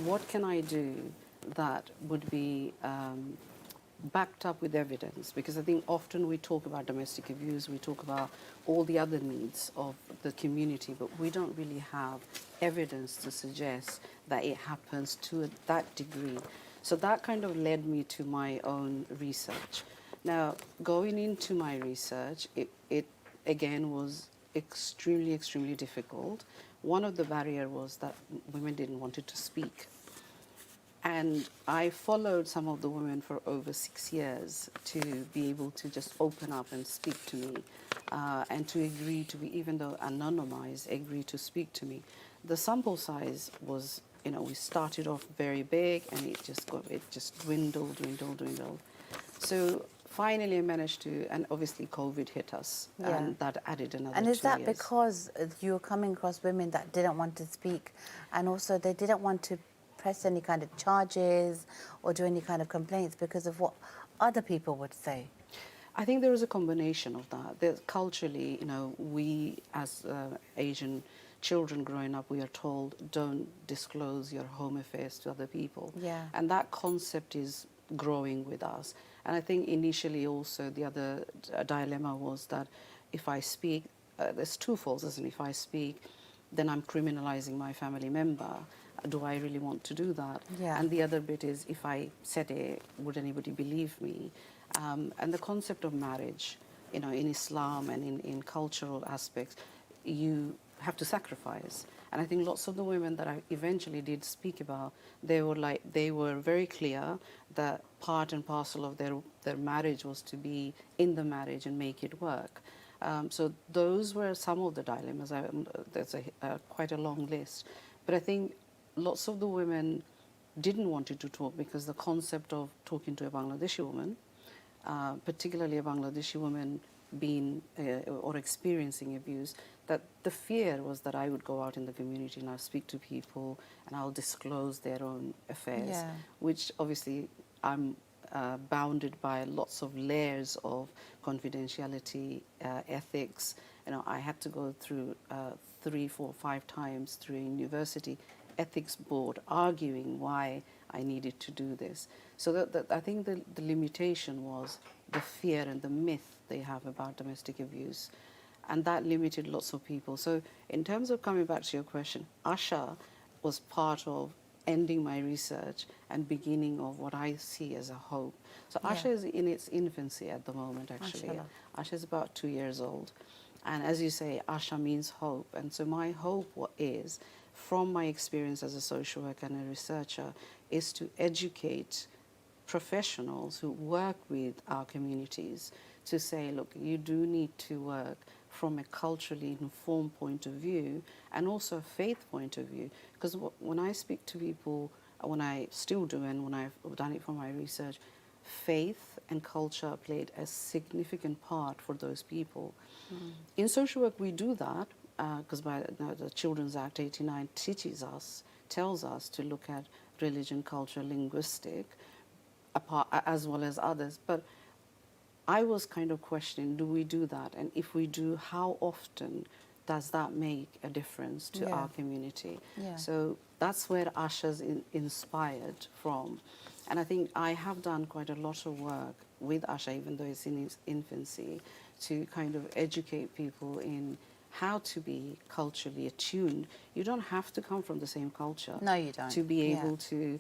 what can I do that would be backed up with evidence? Because I think often we talk about domestic abuse, we talk about all the other needs of the community, but we don't really have evidence to suggest that it happens to that degree. So that kind of led me to my own research. Now, going into my research, it again was extremely difficult. One of the barriers was that women didn't want to speak. And I followed some of the women for over 6 years to be able to just open up and speak to me and to agree to be, even though anonymized, agree to speak to me. The sample size was, you know, we started off very big and it just dwindled. So finally I managed to, and obviously COVID hit us, and that added another 2 years. And is that because you were coming across women that didn't want to speak, and also they didn't want to press any kind of charges or do any kind of complaints because of what other people would say? I think there is a combination of that. There's, culturally, you know, we as Asian children growing up, we are told, don't disclose your home affairs to other people. And that concept is growing with us. And I think initially also the other dilemma was that if I speak, there's twofold, isn't it? If I speak, then I'm criminalizing my family member. Do I really want to do that? And the other bit is, if I said it, would anybody believe me? And the concept of marriage, you know, in Islam and in cultural aspects, you have to sacrifice. And I think lots of the women that I eventually did speak about, they were very clear that part and parcel of their marriage was to be in the marriage and make it work. So those were some of the dilemmas. There's quite a long list. But I think lots of the women didn't want to talk because the concept of talking to a Bangladeshi woman, particularly a Bangladeshi woman being or experiencing abuse, that the fear was that I would go out in the community and I'll speak to people and I'll disclose their own affairs, which obviously I'm bounded by lots of layers of confidentiality, ethics. You know, I had to go through 3, 4, 5 times through a university ethics board arguing why I needed to do this. So I think the limitation was the fear and the myth they have about domestic abuse. And that limited lots of people. So in terms of coming back to your question, Asha was part of ending my research and beginning of what I see as a hope. So Asha is in its infancy at the moment, actually. Asha is about 2 years old. And as you say, Asha means hope. And so my hope is, from my experience as a social worker and a researcher, is to educate professionals who work with our communities to say, look, you do need to work from a culturally informed point of view and also a faith point of view. Because when I speak to people, when I still do and when I've done it for my research, faith and culture played a significant part for those people. In social work, we do that because the Children's Act 89 tells us to look at religion, culture, linguistic, as well as others. But I was kind of questioning, do we do that? And if we do, how often does that make a difference to our community? So that's where Asha's inspired from. And I think I have done quite a lot of work with Asha, even though it's in its infancy, to kind of educate people in how to be culturally attuned. You don't have to come from the same culture. No, you don't. To be Yeah. able to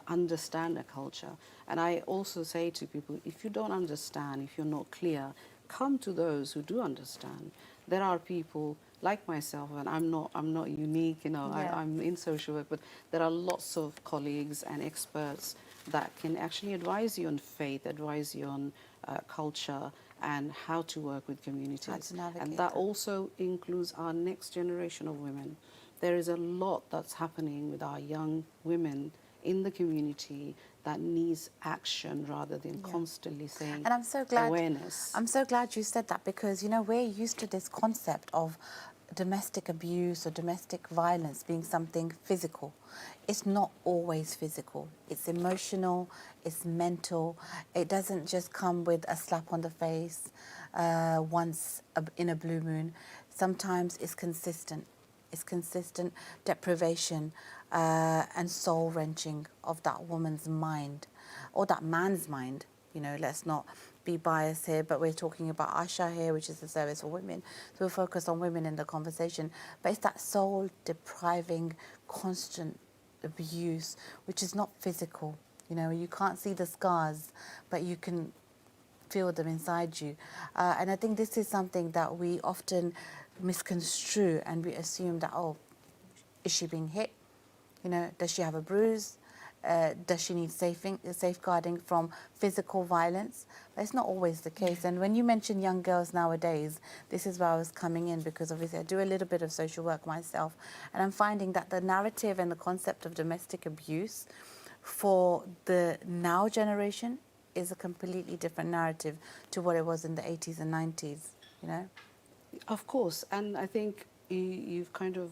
understand a culture. And I also say to people, if you don't understand, if you're not clear, come to those who do understand. There are people like myself, and I'm not unique, you know, Yeah. I'm in social work, but there are lots of colleagues and experts that can actually advise you on faith, advise you on culture, and how to work with communities. And that also includes our next generation of women. There is a lot that's happening with our young women in the community that needs action rather than constantly saying And I'm so glad, awareness. I'm so glad you said that, because, you know, we're used to this concept of domestic abuse or domestic violence being something physical. It's not always physical. It's emotional, it's mental. It doesn't just come with a slap on the face once in a blue moon. Sometimes it's consistent. It's consistent deprivation and soul-wrenching of that woman's mind, or that man's mind. You know, let's not be biased here, but we're talking about Asha here, which is the service for women. So we'll focus on women in the conversation. But it's that soul-depriving, constant abuse, which is not physical. You know, you can't see the scars, but you can feel them inside you. And I think this is something that we often misconstrue, and we assume that, oh, is she being hit? You know, does she have a bruise? Does she need safeguarding from physical violence? But it's not always the case. And when you mention young girls nowadays, this is where I was coming in, because obviously I do a little bit of social work myself, and I'm finding that the narrative and the concept of domestic abuse for the now generation is a completely different narrative to what it was in the 80s and 90s, you know? Of course, and I think you've kind of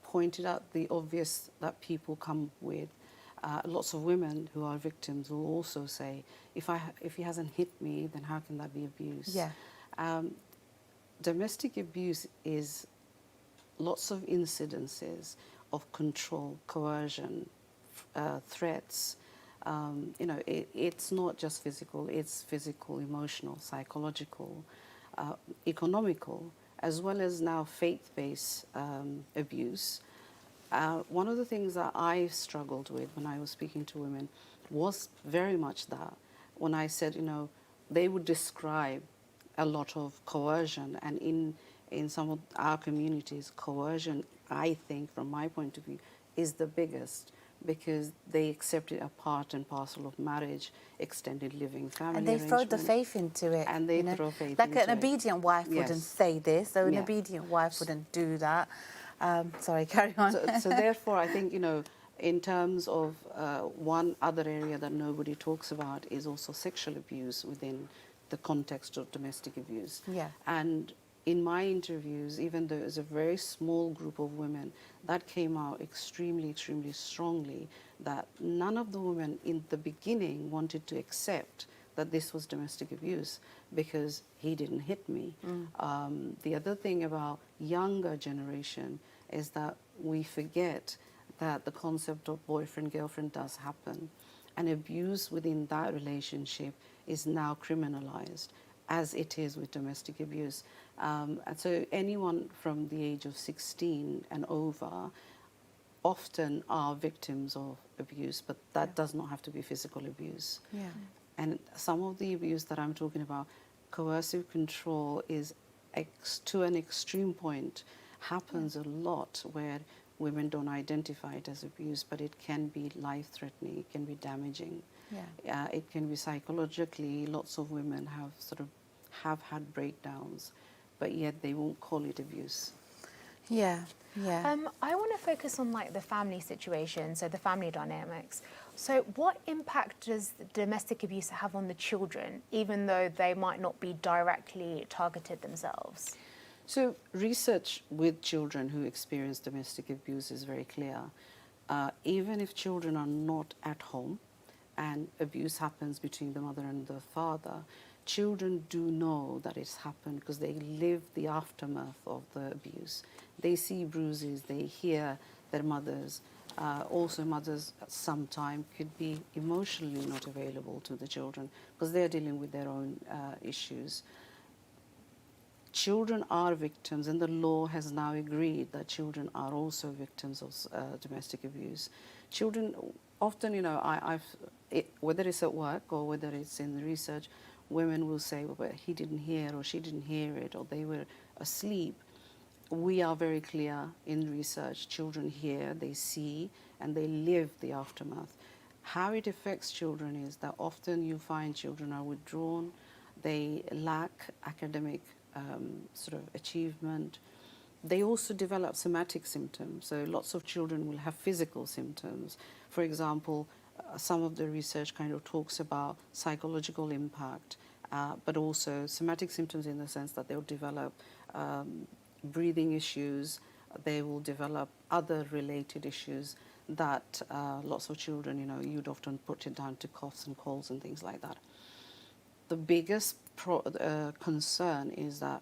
pointed out the obvious that people come with. Lots of women who are victims will also say, if he hasn't hit me, then how can that be abuse? Yeah. Domestic abuse is lots of incidences of control, coercion, threats. You know, it's not just physical, it's physical, emotional, psychological, economical, as well as now faith-based abuse. One of the things that I struggled with when I was speaking to women was very much that. When I said, you know, they would describe a lot of coercion, and in some of our communities, coercion, I think, from my point of view, is the biggest, because they accept it a part and parcel of marriage, extended living, family And they throw the arrangement. faith into it. And they you know? throw faith like into an it. obedient wife wouldn't Yes. say this, so an Yeah. obedient wife wouldn't do that. Sorry, carry on. So therefore, I think, you know, in terms of one other area that nobody talks about is also sexual abuse within the context of domestic abuse. Yeah. And in my interviews, even though it was a very small group of women, that came out extremely, extremely strongly, that none of the women in the beginning wanted to accept that this was domestic abuse because he didn't hit me. The other thing about younger generation is that we forget that the concept of boyfriend-girlfriend does happen, and abuse within that relationship is now criminalized, as it is with domestic abuse. And so anyone from the age of 16 and over often are victims of abuse, but that does not have to be physical abuse. Yeah. And some of the abuse that I'm talking about, coercive control, is to an extreme point, happens a lot where women don't identify it as abuse, but it can be life-threatening, it can be damaging. Yeah. It can be psychologically, lots of women have had breakdowns, but yet they won't call it abuse. Yeah, yeah. I want to focus on like the family situation, so the family dynamics. So what impact does domestic abuse have on the children, even though they might not be directly targeted themselves? So research with children who experience domestic abuse is very clear. Even if children are not at home and abuse happens between the mother and the father, children do know that it's happened because they live the aftermath of the abuse. They see bruises, they hear their mothers. Also, mothers sometimes could be emotionally not available to the children because they're dealing with their own issues. children are victims, and the law has now agreed that children are also victims of domestic abuse. Children often, you know, whether it's at work or whether it's in the research, women will say, well, but he didn't hear or she didn't hear it or they were asleep. We are very clear in research, children hear, they see, and they live the aftermath. How it affects children is that often you find children are withdrawn, they lack academic sort of achievement. They also develop somatic symptoms, so lots of children will have physical symptoms. For example, some of the research kind of talks about psychological impact, but also somatic symptoms in the sense that they'll develop breathing issues, they will develop other related issues that lots of children, you know, you'd often put it down to coughs and colds and things like that. The biggest concern is that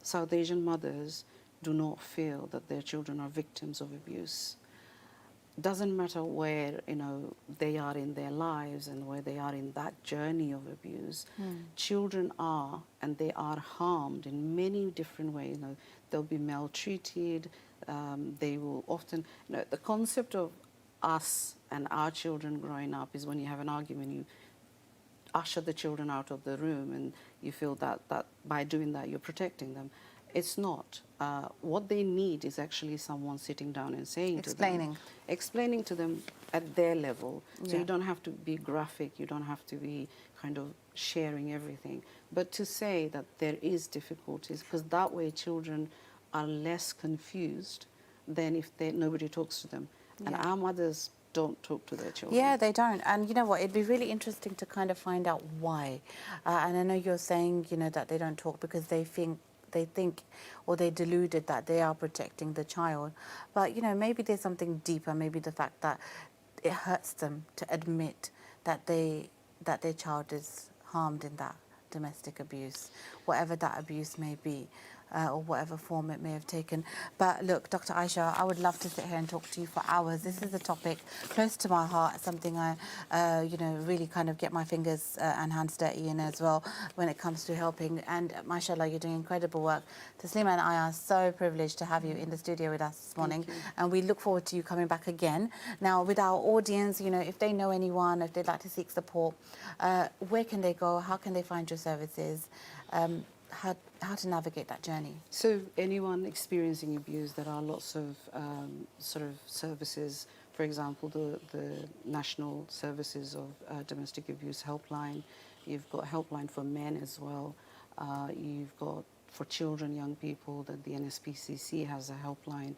South Asian mothers do not feel that their children are victims of abuse. Doesn't matter where, you know, they are in their lives and where they are in that journey of abuse. Children are, and they are harmed in many different ways. You know, they'll be maltreated. They will often, you know, the concept of us and our children growing up is when you have an argument, you usher the children out of the room and you feel that by doing that you're protecting them. It's not. What they need is actually someone sitting down and saying to them, explaining to them at their level. So you don't have to be graphic, you don't have to be kind of sharing everything, but to say that there is difficulties, because that way children are less confused than if nobody talks to them. And our mothers don't talk to their children. Yeah, they don't. And you know what, it'd be really interesting to kind of find out why. And I know you're saying, you know, that they don't talk because they think or they're deluded that they are protecting the child. But, you know, maybe there's something deeper, maybe the fact that it hurts them to admit that their child is harmed in that domestic abuse, whatever that abuse may be. Or whatever form it may have taken. But look, Dr. Aisha, I would love to sit here and talk to you for hours. This is a topic close to my heart, something I, you know, really kind of get my fingers and hands dirty in as well when it comes to helping. And mashallah, you're doing incredible work. Taslima and I are so privileged to have you in the studio with us this morning. And we look forward to you coming back again. Now, with our audience, you know, if they know anyone, if they'd like to seek support, where can they go? How can they find your services? How to navigate that journey? So anyone experiencing abuse, there are lots of sort of services. For example, the National Services of Domestic Abuse Helpline. You've got helpline for men as well. You've got for children, young people, that the NSPCC has a helpline.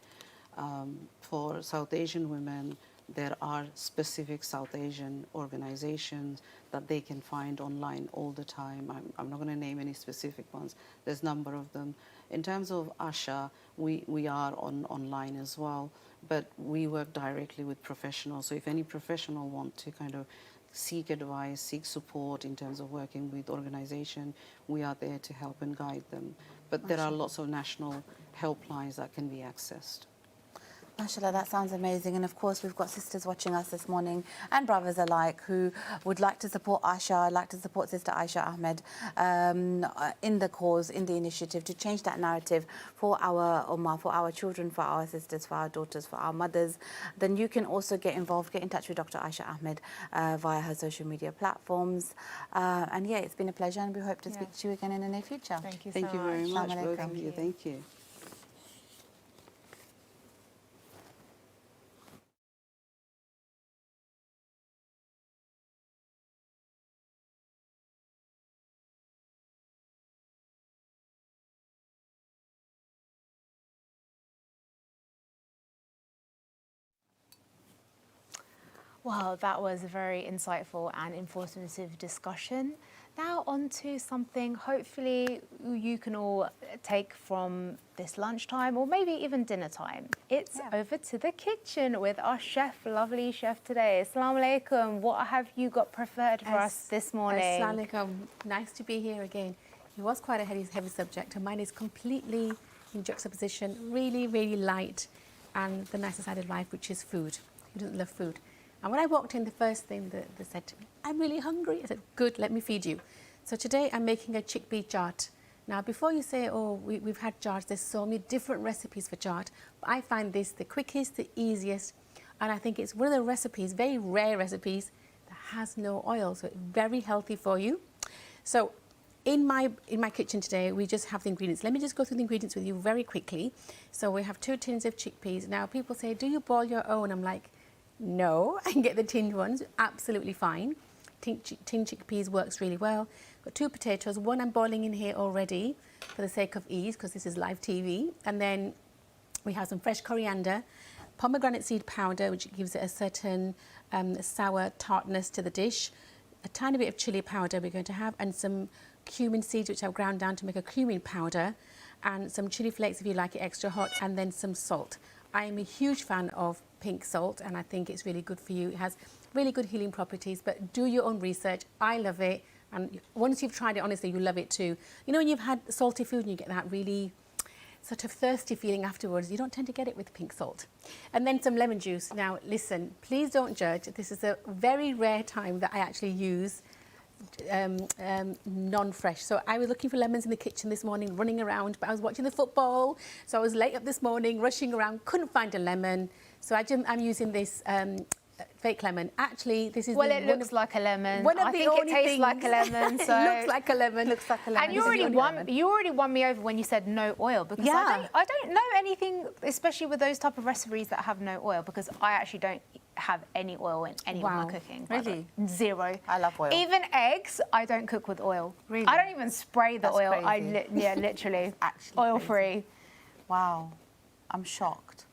For South Asian women, there are specific South Asian organizations that they can find online all the time. I'm not going to name any specific ones. There's a number of them. In terms of ASHA, we are online as well, but we work directly with professionals. So if any professional want to kind of seek advice, seek support in terms of working with organization, we are there to help and guide them. But there are lots of national helplines that can be accessed. Mashallah, that sounds amazing. And of course, we've got sisters watching us this morning and brothers alike who would like to support Aisha, like to support Sister Aisha Ahmed in the cause, in the initiative to change that narrative for our ummah, for our children, for our sisters, for our daughters, for our mothers. Then you can also get involved, get in touch with Dr. Aisha Ahmed via her social media platforms. And yeah, it's been a pleasure and we hope to speak to you again in the near future. Thank you so much. Thank you very much, both of you. Thank you. Well, that was a very insightful and informative discussion. Now on to something hopefully you can all take from this lunchtime or maybe even dinner time. It's over to the kitchen with our chef, lovely chef today. Assalamu alaikum. What have you got prepared for us this morning? Assalamu alaikum. Nice to be here again. It was quite a heavy subject, and mine is completely in juxtaposition, really, really light, and the nicer side of life, which is food. Who doesn't love food? And when I walked in, the first thing that they said to me, I'm really hungry. I said, good, let me feed you. So today I'm making a chickpea chaat. Now, before you say, oh, we've had chaat, there's so many different recipes for chaat. But I find this the quickest, the easiest, and I think it's one of the recipes, very rare recipes, that has no oil, so it's very healthy for you. So in my kitchen today, we just have the ingredients. Let me just go through the ingredients with you very quickly. So we have 2 tins of chickpeas. Now, people say, do you boil your own? I'm like, no, I can get the tinned ones, absolutely fine. Tinned chickpeas works really well. Got 2 potatoes, one I'm boiling in here already for the sake of ease, because this is live TV. And then we have some fresh coriander, pomegranate seed powder, which gives it a certain sour tartness to the dish, a tiny bit of chili powder we're going to have, and some cumin seeds, which I've ground down to make a cumin powder, and some chili flakes if you like it extra hot, and then some salt. I am a huge fan of pink salt, and I think it's really good for you. It has really good healing properties, but do your own research. I love it, and once you've tried it, honestly, you'll love it too. You know, when you've had salty food and you get that really sort of thirsty feeling afterwards, you don't tend to get it with pink salt. And then some lemon juice. Now, listen, please don't judge. This is a very rare time that I actually use non-fresh. So I was looking for lemons in the kitchen this morning, running around, but I was watching the football, so I was late up this morning, rushing around, couldn't find a lemon. So I'm using this fake lemon. Actually, this is it looks like a lemon. I think it tastes like a lemon. So it looks like a lemon. Looks like a lemon. And you already won me over when you said no oil, because I don't know anything, especially with those type of recipes that have no oil, because I actually don't have any oil in any of my cooking. Really? Zero. I love oil. Even eggs, I don't cook with oil. Really? I don't even spray the That's oil. crazy. Yeah, literally. Actually oil crazy. free. Wow. I'm shocked.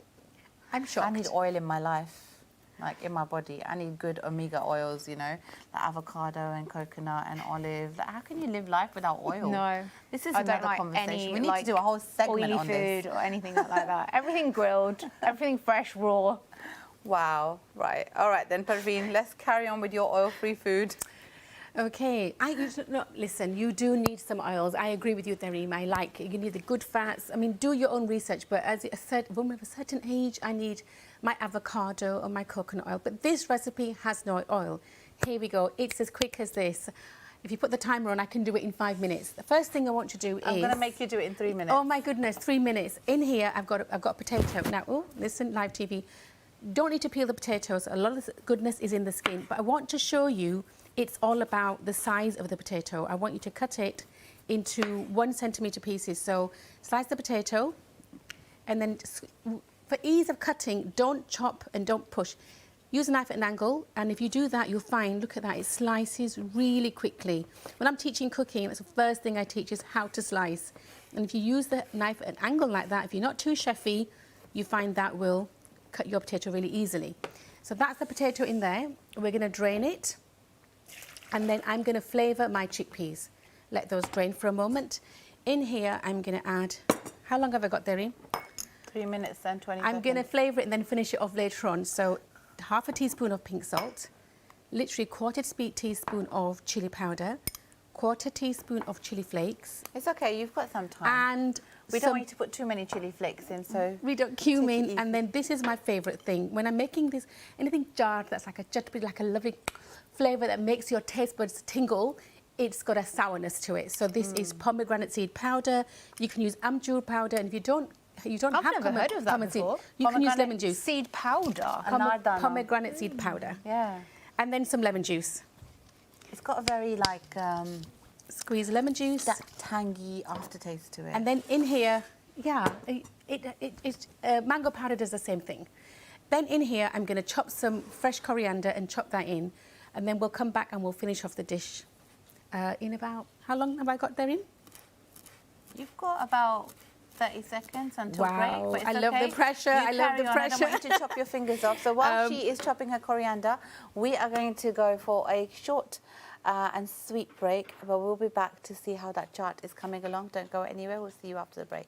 I'm shocked. I need oil in my life. Like in my body, I need good omega oils, you know, like avocado and coconut and olive. Like, how can you live life without oil? No, this is I don't another like conversation. any, We need to do a whole segment oily on this. food or anything like that. Everything grilled, everything fresh, raw. Wow. Right. All right then, Parveen. Let's carry on with your oil-free food. Okay, listen, you do need some oils. I agree with you, Tareem. You need the good fats. I mean, do your own research, but as I said, women of a certain age, I need my avocado or my coconut oil. But this recipe has no oil. Here we go. It's as quick as this. If you put the timer on, I can do it in 5 minutes. The first thing I want to do I'm going to make you do it in 3 minutes. Oh my goodness, 3 minutes. In here, I've got a potato. Now, oh, listen, live TV. Don't need to peel the potatoes. A lot of the goodness is in the skin, but I want to show you it's all about the size of the potato. I want you to cut it into 1 centimetre pieces. So slice the potato, and then for ease of cutting, don't chop and don't push. Use a knife at an angle, and if you do that, you'll find, look at that, it slices really quickly. When I'm teaching cooking, that's the first thing I teach is how to slice. And if you use the knife at an angle like that, if you're not too chefy, you find that will cut your potato really easily. So that's the potato in there. We're going to drain it, and then I'm going to flavour my chickpeas. Let those drain for a moment. In here, I'm going to add, how long have I got there in? 3 minutes and 20 I'm going to flavour it and then finish it off later on. So half a teaspoon of pink salt, literally quarter teaspoon of chili powder, quarter teaspoon of chili flakes. It's okay, you've got some time. And we don't want you to put too many chili flakes in, so... We don't cumin, and then this is my favourite thing. When I'm making this, anything jarred that's like a chutney, like a lovely flavour that makes your taste buds tingle, it's got a sourness to it. So this is pomegranate seed powder. You can use amchur powder, and if you don't I've never heard of that before. You can use lemon juice. Seed powder. Pomegranate seed powder. Yeah. And then some lemon juice. It's got a very like squeeze lemon juice. That tangy aftertaste to it. And then in here, yeah, mango powder does the same thing. Then in here, I'm going to chop some fresh coriander and chop that in, and then we'll come back and we'll finish off the dish in about, how long have I got there in? You've got about 30 seconds until break. But it's I love the pressure. I love the pressure. I don't want you to chop your fingers off. So while she is chopping her coriander, we are going to go for a short and sweet break. But we'll be back to see how that chaat is coming along. Don't go anywhere. We'll see you after the break.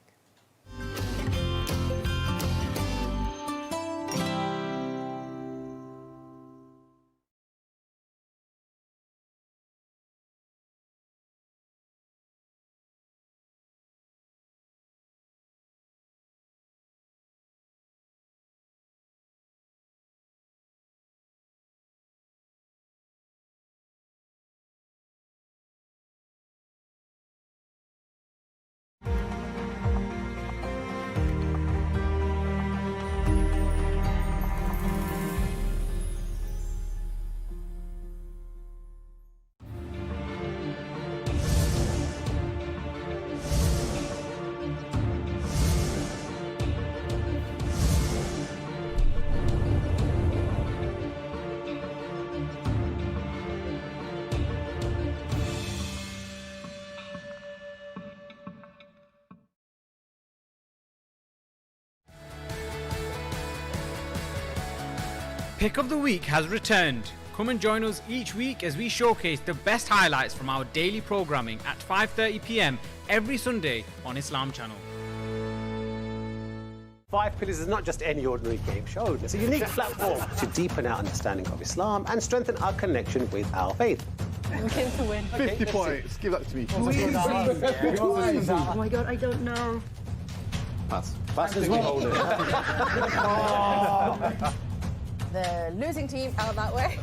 Pick of the Week has returned. Come and join us each week as we showcase the best highlights from our daily programming at 5:30 p.m. every Sunday on Islam Channel. 5 Pillars is not just any ordinary game show. It's a unique platform to deepen our understanding of Islam and strengthen our connection with our faith. I'm keen to win. 50 points. Give that to me. Oh my god, I don't know. Pass. Pass as well. The losing team out that way.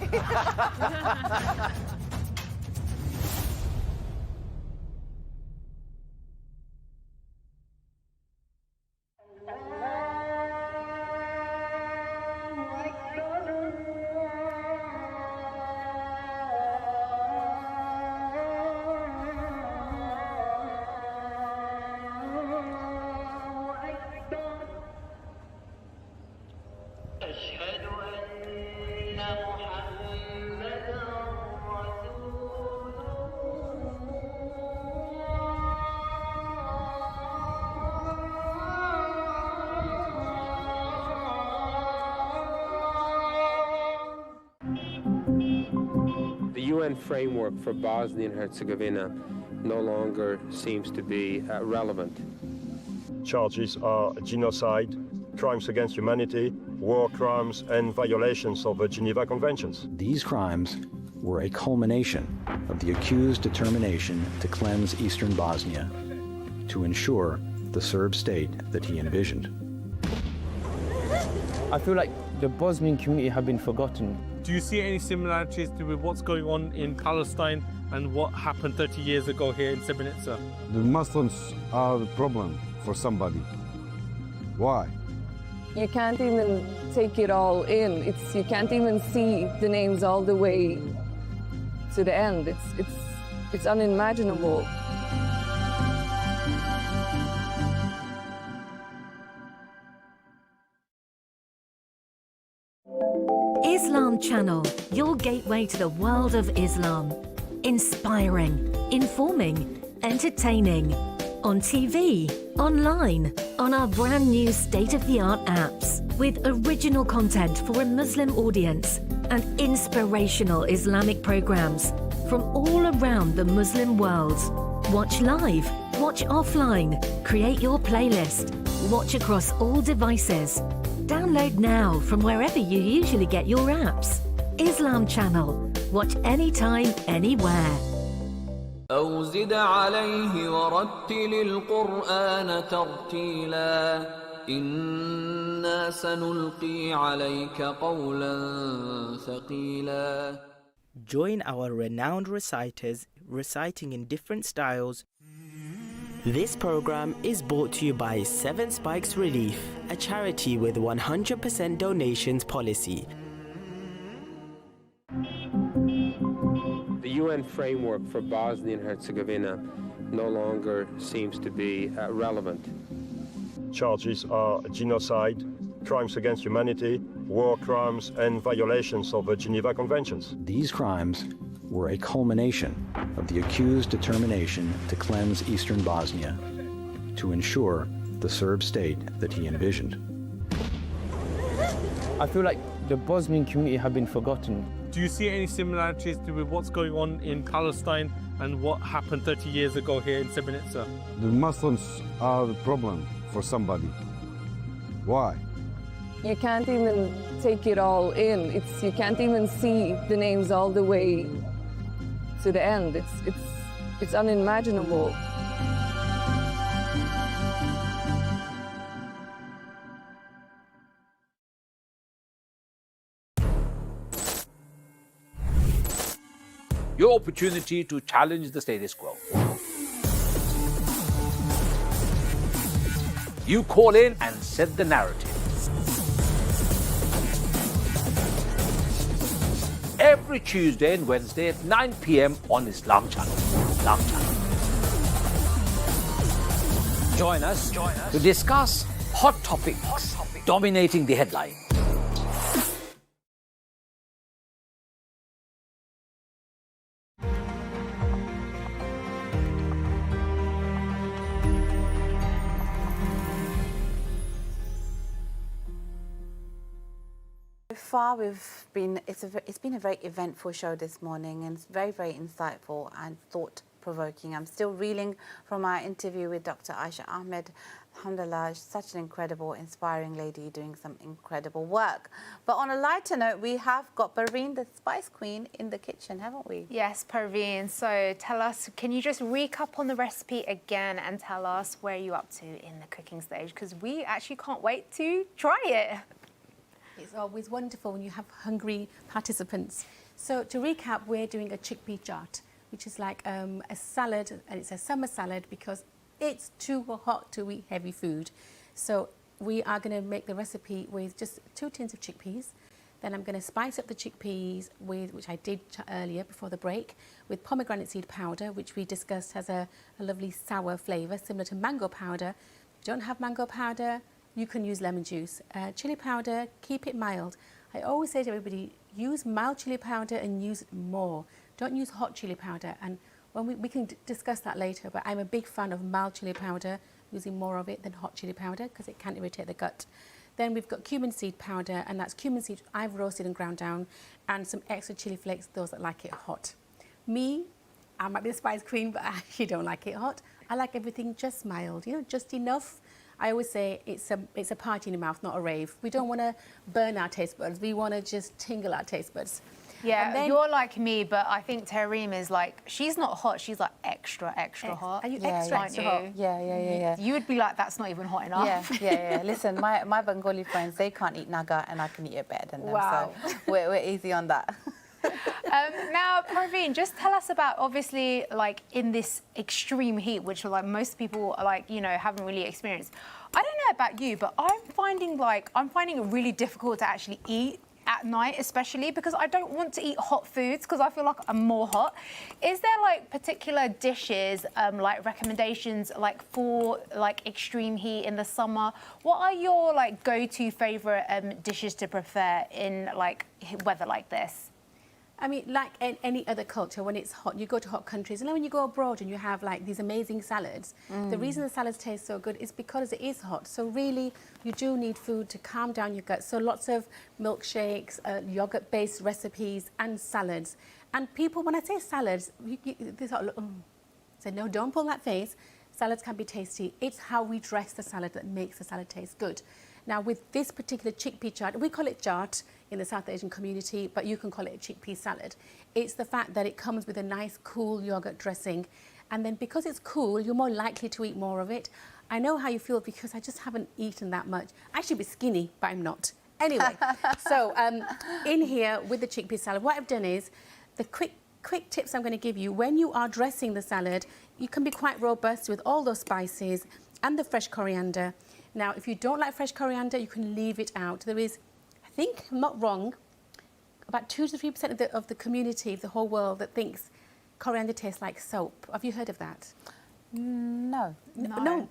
The UN framework for Bosnia and Herzegovina no longer seems to be relevant. Charges are genocide, crimes against humanity, war crimes, and violations of the Geneva Conventions. These crimes were a culmination of the accused determination to cleanse eastern Bosnia, to ensure the Serb state that he envisioned. I feel like the Bosnian community have been forgotten. Do you see any similarities with what's going on in Palestine and what happened 30 years ago here in Srebrenica? The Muslims are the problem for somebody. Why? You can't even take it all in. You can't even see the names all the way to the end. It's unimaginable. Islam Channel, your gateway to the world of Islam. Inspiring, informing, entertaining. On TV, online, on our brand new state-of-the-art apps. With original content for a Muslim audience and inspirational Islamic programs from all around the Muslim world. Watch live, watch offline, create your playlist, watch across all devices. Download now from wherever you usually get your apps. Islam Channel. Watch anytime, anywhere. أو زد عليه ورتل القرآن ترتيلا إنا سنلقي عليك قولا ثقيلا. Join our renowned reciters reciting in different styles. This program is brought to you by Seven Spikes Relief, a charity with 100% donations policy. The UN framework for Bosnia and Herzegovina no longer seems to be relevant. Charges are genocide, crimes against humanity, war crimes, and violations of the Geneva Conventions. These crimes were a culmination of the accused determination to cleanse eastern Bosnia, to ensure the Serb state that he envisioned. I feel like the Bosnian community have been forgotten. Do you see any similarities with what's going on in Palestine and what happened 30 years ago here in Srebrenica? The Muslims are the problem for somebody. Why? You can't even take it all in. You can't even see the names all the way to the end. It's unimaginable. Your opportunity to challenge the status quo. You call in and set the narrative. Every Tuesday and Wednesday at 9 p.m. on Islam Channel. Islam Channel. Join us to discuss hot topics dominating the headline. far it's been a very eventful show this morning, and it's very, very insightful and thought-provoking. I'm still reeling from our interview with Dr. Aisha Ahmed. Alhamdulillah, such an incredible, inspiring lady doing some incredible work. But on a lighter note, we have got Parveen, the Spice Queen, in the kitchen, haven't we? Yes, Parveen. So tell us, can you just recap on the recipe again and tell us where you're up to in the cooking stage? Because we actually can't wait to try it. It's always wonderful when you have hungry participants. So to recap, we're doing a chickpea chaat, which is like a salad, and it's a summer salad because it's too hot to eat heavy food. So we are going to make the recipe with just 2 tins of chickpeas. Then I'm going to spice up the chickpeas with, which I did earlier before the break, with pomegranate seed powder, which we discussed has a lovely sour flavour, similar to mango powder. If you don't have mango powder, you can use lemon juice. Chili powder, keep it mild. I always say to everybody, use mild chili powder and use more. Don't use hot chili powder. And when we can discuss that later, but I'm a big fan of mild chili powder, using more of it than hot chili powder because it can irritate the gut. Then we've got cumin seed powder, and that's cumin seed I've roasted and ground down, and some extra chili flakes, those that like it hot. Me, I might be the spice queen, but I actually don't like it hot. I like everything just mild, you know, just enough. I always say it's a party in your mouth, not a rave. We don't want to burn our taste buds. We want to just tingle our taste buds. Yeah, then, you're like me, but I think Tareem is like, she's not hot, she's like extra hot. Are you Yeah, extra aren't you? hot? Yeah. You would be like, that's not even hot enough. Yeah. Listen, my Bengali friends, they can't eat naga, and I can eat it better than them. Wow. So we're easy on that. Now, Parveen, just tell us about, obviously, like in this extreme heat, which like most people like, you know, haven't really experienced. I don't know about you, but I'm finding it really difficult to actually eat at night, especially because I don't want to eat hot foods because I feel like I'm more hot. Is there like particular dishes, like recommendations, like for like extreme heat in the summer? What are your like go-to favorite dishes to prepare in like weather like this? I mean, like in any other culture, when it's hot, you go to hot countries, and then when you go abroad and you have like these amazing salads, the reason the salads taste so good is because it is hot. So really, you do need food to calm down your gut. So lots of milkshakes, yogurt-based recipes, and salads. And people, when I say salads, they sort of look, say, no, don't pull that face. Salads can be tasty. It's how we dress the salad that makes the salad taste good. Now, with this particular chickpea chaat, we call it chaat in the South Asian community, but you can call it a chickpea salad. It's the fact that it comes with a nice, cool yogurt dressing. And then because it's cool, you're more likely to eat more of it. I know how you feel because I just haven't eaten that much. I should be skinny, but I'm not. Anyway, so in here with the chickpea salad, what I've done is the quick tips I'm going to give you. When you are dressing the salad, you can be quite robust with all those spices and the fresh coriander. Now, if you don't like fresh coriander, you can leave it out. There is, I think, I'm not wrong, about 2 to 3% of the community, of the whole world, that thinks coriander tastes like soap. Have you heard of that? No,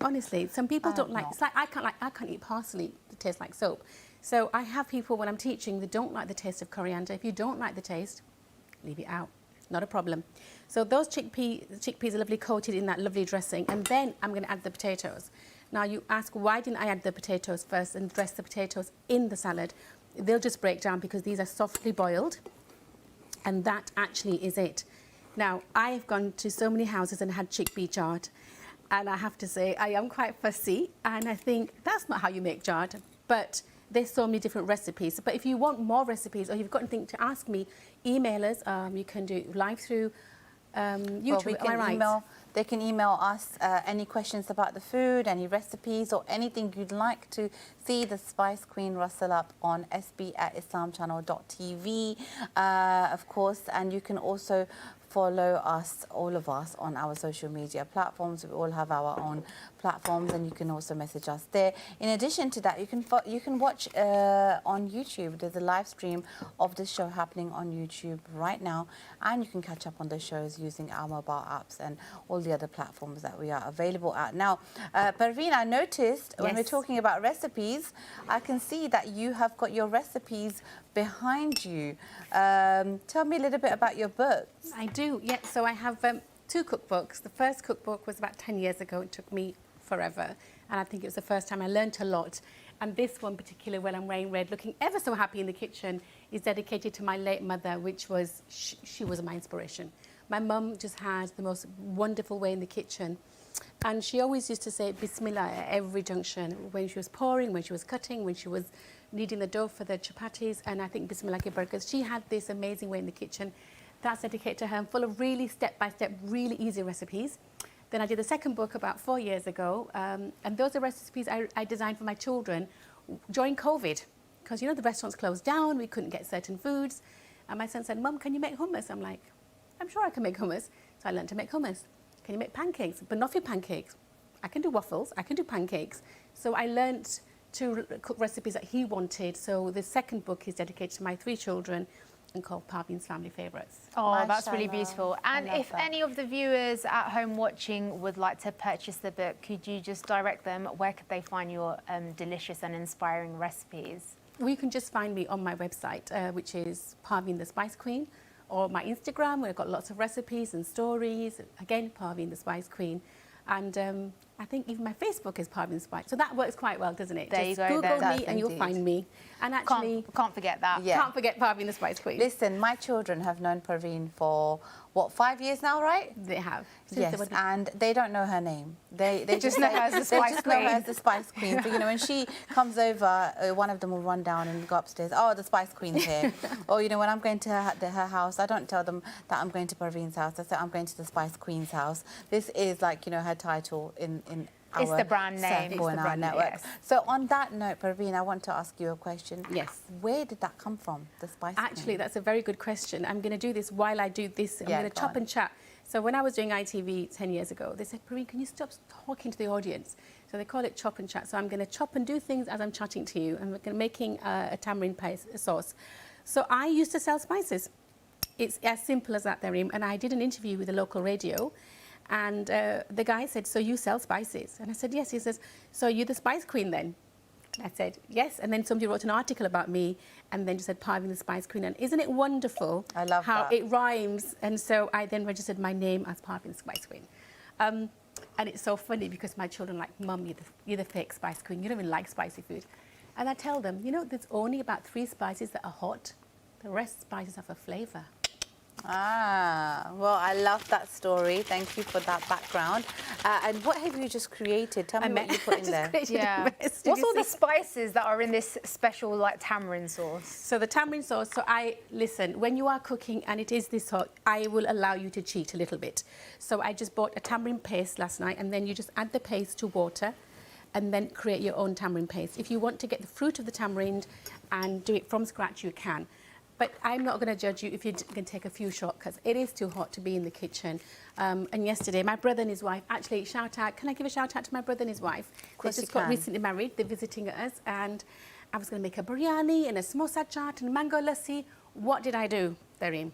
honestly, some people don't like. It's like I can't eat parsley that tastes like soap. So I have people when I'm teaching that don't like the taste of coriander. If you don't like the taste, leave it out. Not a problem. So those chickpeas are lovely coated in that lovely dressing, and then I'm going to add the potatoes. Now you ask, why didn't I add the potatoes first and dress the potatoes in the salad? They'll just break down because these are softly boiled, and that actually is it. Now, I've gone to so many houses and had chickpea chaat, and I have to say I am quite fussy, and I think that's not how you make chaat, but there's so many different recipes. But if you want more recipes or you've got anything to ask me, email us. You can do it live through YouTube. Well, they can email us any questions about the food, any recipes, or anything you'd like to see the Spice Queen rustle up on sb@islamchannel.tv, of course. And you can also follow us, all of us, on our social media platforms. We all have our own platforms, and you can also message us there. In addition to that, you can watch on YouTube. There's a live stream of this show happening on YouTube right now, and you can catch up on the shows using our mobile apps and all the other platforms that we are available at. Now, Parveen, I noticed when we're talking about recipes, I can see that you have got your recipes behind you. Tell me a little bit about your books. I do, yeah. So I have 2 cookbooks. The first cookbook was about 10 years ago. It took me forever, and I think it was the first time I learned a lot. And this one particular, when I'm wearing red, looking ever so happy in the kitchen, is dedicated to my late mother, which was, she was my inspiration. My mum just had the most wonderful way in the kitchen. And she always used to say Bismillah at every junction, when she was pouring, when she was cutting, when she was kneading the dough for the chapatis, and I think Bismillah ke barakat. She had this amazing way in the kitchen. That's dedicated to her, and full of really step-by-step, really easy recipes. Then I did the second book about 4 years ago, and those are recipes I designed for my children during COVID, because, you know, the restaurants closed down, we couldn't get certain foods. And my son said, Mum, can you make hummus? I'm like, I'm sure I can make hummus. So I learned to make hummus. Can you make pancakes? Banoffee pancakes. I can do waffles, I can do pancakes. So I learned to cook recipes that he wanted. So the second book is dedicated to my 3 children and called Parveen's Family Favourites. Oh, that's really beautiful. And if any of the viewers at home watching would like to purchase the book, could you just direct them? Where could they find your delicious and inspiring recipes? Well, you can just find me on my website, which is Parveen the Spice Queen, or my Instagram, where I've got lots of recipes and stories. Again, Parveen the Spice Queen. And I think even my Facebook is Parveen Spice. So that works quite well, doesn't it? There just you go. Google There. me and you'll find me. And actually... Can't forget that. Yeah. Can't forget Parveen the Spice Queen. Listen, my children have known Parveen for, what, 5 years now, right? They have. Yes, and they don't know her name. They just know her as the Spice Queen. They just know her as the Spice Queen. So, you know, when she comes over, one of them will run down and go upstairs, oh, the Spice Queen's here. Or, you know, when I'm going to her house, I don't tell them that I'm going to Parveen's house. I say I'm going to the Spice Queen's house. This is like, you know, her title in it's the brand name. Circle in our network. Yes. So on that note, Parveen, I want to ask you a question. Yes. Where did that come from, the Spice Actually, name? that's a very good question. I'm going to do this while I do this. I'm going to chop and chat. So when I was doing ITV 10 years ago, they said, Parveen, can you stop talking to the audience? So they call it chop and chat. So I'm going to chop and do things as I'm chatting to you. And we're going to making a tamarind paste sauce. So I used to sell spices. It's as simple as that, Dareem. And I did an interview with a local radio. And the guy said, so you sell spices? And I said, yes. He says, so you're the Spice Queen then? I said, yes. And then somebody wrote an article about me and then just said, Parveen the Spice Queen. And isn't it wonderful I love how that. it rhymes? And so I then registered my name as Parveen the Spice Queen. And it's so funny because my children are like, Mum, you're the fake Spice Queen. You don't even like spicy food. And I tell them, you know, there's only about 3 spices that are hot. The rest spices have a flavour. Ah, well, I love that story. Thank you for that background. And what have you just created? Tell me what you put in there. Yeah. What's all the spices that are in this special, like, tamarind sauce? So the tamarind sauce, listen, when you are cooking and it is this hot, I will allow you to cheat a little bit. So I just bought a tamarind paste last night, and then you just add the paste to water and then create your own tamarind paste. If you want to get the fruit of the tamarind and do it from scratch, you can. But I'm not going to judge you if you can take a few shortcuts. It is too hot to be in the kitchen. And yesterday, my brother and his wife, actually, shout out, can I give a shout out to my brother and his wife? They just got recently married, they're visiting us, and I was going to make a biryani and a samosa chaat and mango lassi. What did I do, Dareem?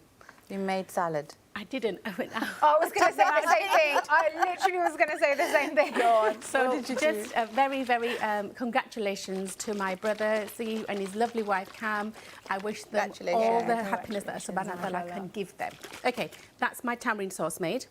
You made salad. I didn't. I went out. I was going to say the same thing. I literally was going to say the same thing. Go on. So what did you just do? Very, very congratulations to my brother, Steve, and his lovely wife, Cam. I wish them all the happiness that Subhanahu wa Ta'ala can give them. Okay, that's my tamarind sauce made.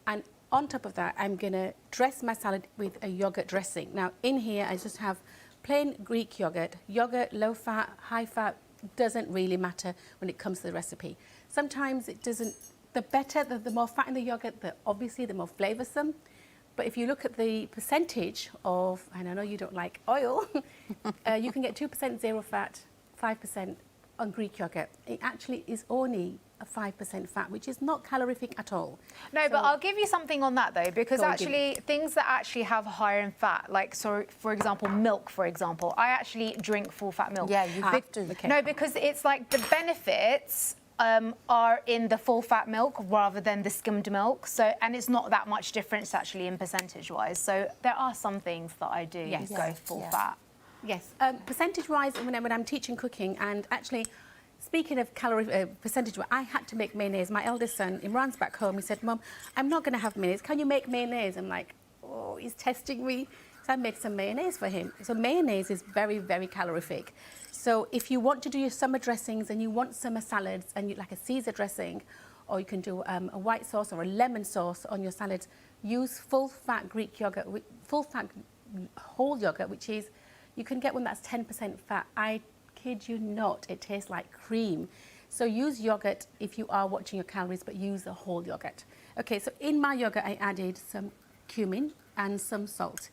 And on top of that, I'm going to dress my salad with a yogurt dressing. Now, in here, I just have plain Greek yogurt. Yogurt, low fat, high fat, doesn't really matter when it comes to the recipe. Sometimes it doesn't. The better, the more fat in the yogurt, obviously the more flavoursome. But if you look at the percentage of, and I know you don't like oil, you can get 2% zero fat, 5% on Greek yogurt. It actually is only a 5% fat, which is not calorific at all. No, but I'll give you something on that though, because actually things that actually have higher in fat, like, so for example, milk, for example, I actually drink full fat milk. Yeah, you have to. Okay. No, because it's like the benefits are in the full fat milk rather than the skimmed milk. So, and it's not that much difference actually in percentage wise. So there are some things that I do go full fat. Yes, percentage wise, when I'm teaching cooking, and actually, speaking of calorie percentage, I had to make mayonnaise. My eldest son, Imran's back home, he said, Mum, I'm not going to have mayonnaise. Can you make mayonnaise? I'm like, oh, he's testing me. So I made some mayonnaise for him. So mayonnaise is very, very calorific. So if you want to do your summer dressings and you want summer salads and you like a Caesar dressing, or you can do a white sauce or a lemon sauce on your salads, use full-fat Greek yogurt, full-fat whole yogurt, which is, You can get one that's 10% fat. I kid you not, it tastes like cream. So use yogurt if you are watching your calories, but use a whole yogurt. Okay, so in my yogurt, I added some cumin and some salt.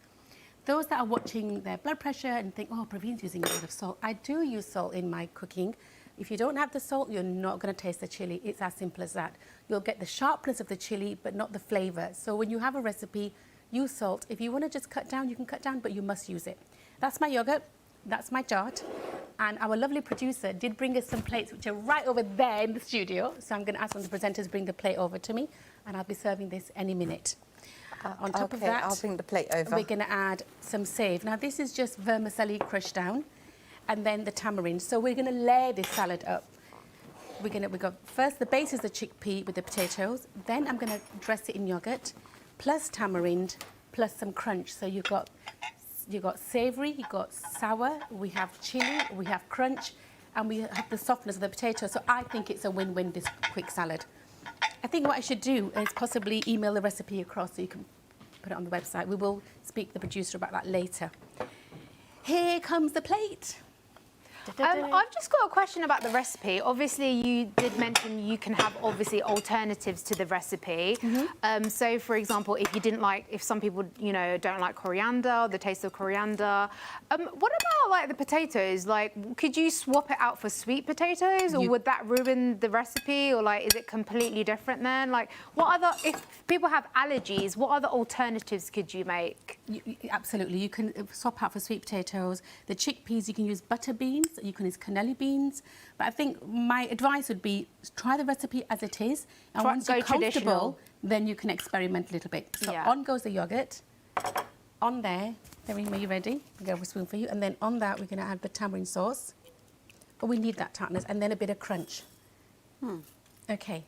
Those that are watching their blood pressure and think, oh, Praveen's using a lot of salt. I do use salt in my cooking. If you don't have the salt, you're not going to taste the chili. It's as simple as that. You'll get the sharpness of the chili, but not the flavour. So when you have a recipe, use salt. If you want to just cut down, you can cut down, but you must use it. That's my yogurt. That's my chart. And our lovely producer did bring us some plates, which are right over there in the studio. So I'm going to ask one of the presenters to bring the plate over to me, and I'll be serving this any minute. On top of that, I'll bring the plate over. We're going to add some save. Now, this is just vermicelli crushed down, and then the tamarind. So we're going to layer this salad up. We got first the base is the chickpea with the potatoes. Then I'm going to dress it in yogurt, plus tamarind, plus some crunch. So you've got savoury, you've got sour, we have chili, we have crunch, and we have the softness of the potato. So I think it's a win-win, this quick salad. I think what I should do is possibly email the recipe across so you can put it on the website. We will speak to the producer about that later. Here comes the plate. I've just got a question about the recipe. Obviously, you did mention you can have obviously alternatives to the recipe. So, for example, if some people, don't like coriander, the taste of coriander. What about like the potatoes? Like, could you swap it out for sweet potatoes, or would that ruin the recipe, or like, is it completely different then? Like, if people have allergies, what other alternatives could you make? Absolutely, you can swap out for sweet potatoes. The chickpeas, you can use butter beans. You can use cannelli beans, but I think my advice would be try the recipe as it is, and once you're comfortable, then you can experiment a little bit. So on goes the yogurt, on there, Darine, are you ready? I'll get a spoon for you, and then on that we're going to add the tamarind sauce, but we need that tartness, and then a bit of crunch. Okay,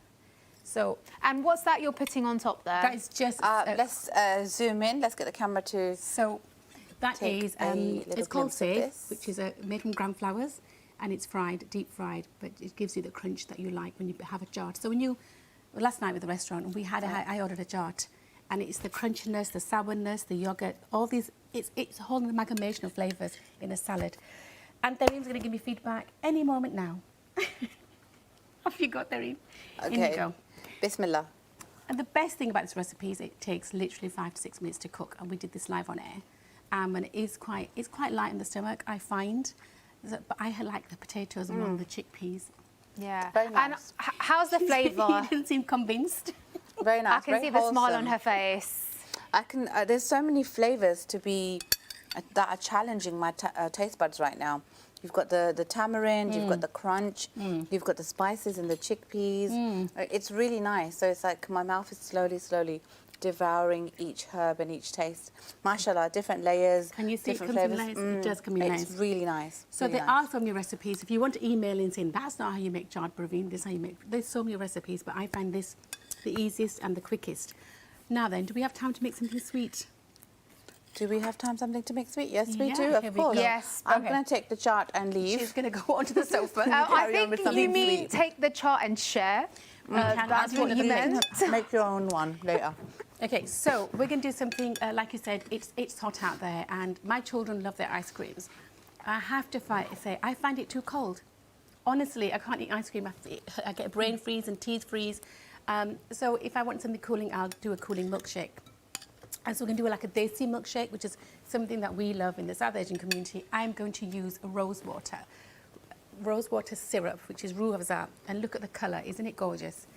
so... And what's that you're putting on top there? That is just... let's zoom in, let's get the camera to... So... That is, it's called save, which is made from gram flours, and it's fried, deep fried, but it gives you the crunch that you like when you have a jart. So last night at the restaurant, I ordered a jart, and it's the crunchiness, the sourness, the yogurt, all these, it's a whole amalgamation of flavours in a salad. And Darine's going to give me feedback any moment now. Off you go, Darine. Okay. In you go. Bismillah. And the best thing about this recipe is it takes literally 5 to 6 minutes to cook, and we did this live on air. And it's quite light in the stomach, I find. But I like the potatoes more than the chickpeas. Yeah. Very nice. And how's the flavour? He didn't seem convinced. Very nice. I can see the smile on her face. There's so many flavours that are challenging my taste buds right now. You've got the tamarind, you've got the crunch, you've got the spices and the chickpeas. It's really nice. So it's like my mouth is slowly devouring each herb and each taste. Mashallah, different layers. Can you see different it comes flavours. in nice? It does come in nice. It's really nice. So really there nice. are so many recipes. If you want to email in saying, that's not how you make chaat Praveen, this is how you make... There's so many recipes, but I find this the easiest and the quickest. Now then, do we have time to make something sweet? Do we have time something to make sweet? Yes, we do, here of we course. go. Yes. I'm going to take the chart and leave. She's going to go onto the sofa. I think you mean take the chart and share. That's what you meant. Make your own one later. Okay, so we're going to do something, like you said, it's hot out there, and my children love their ice creams. I have to say, I find it too cold. Honestly, I can't eat ice cream. I get a brain freeze and teeth freeze. So if I want something cooling, I'll do a cooling milkshake. And so we're going to do like a desi milkshake, which is something that we love in the South Asian community. I'm going to use rose water syrup, which is ruh afza. And look at the colour, isn't it gorgeous?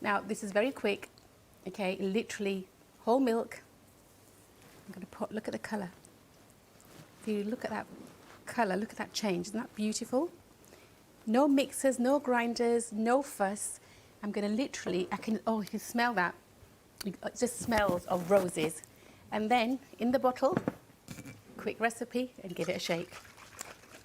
Now, this is very quick. Okay, literally whole milk. I'm going to look at the colour. If you look at that colour, look at that change. Isn't that beautiful? No mixers, no grinders, no fuss. I'm going to literally, you can smell that. It just smells of roses. And then in the bottle, quick recipe, and give it a shake.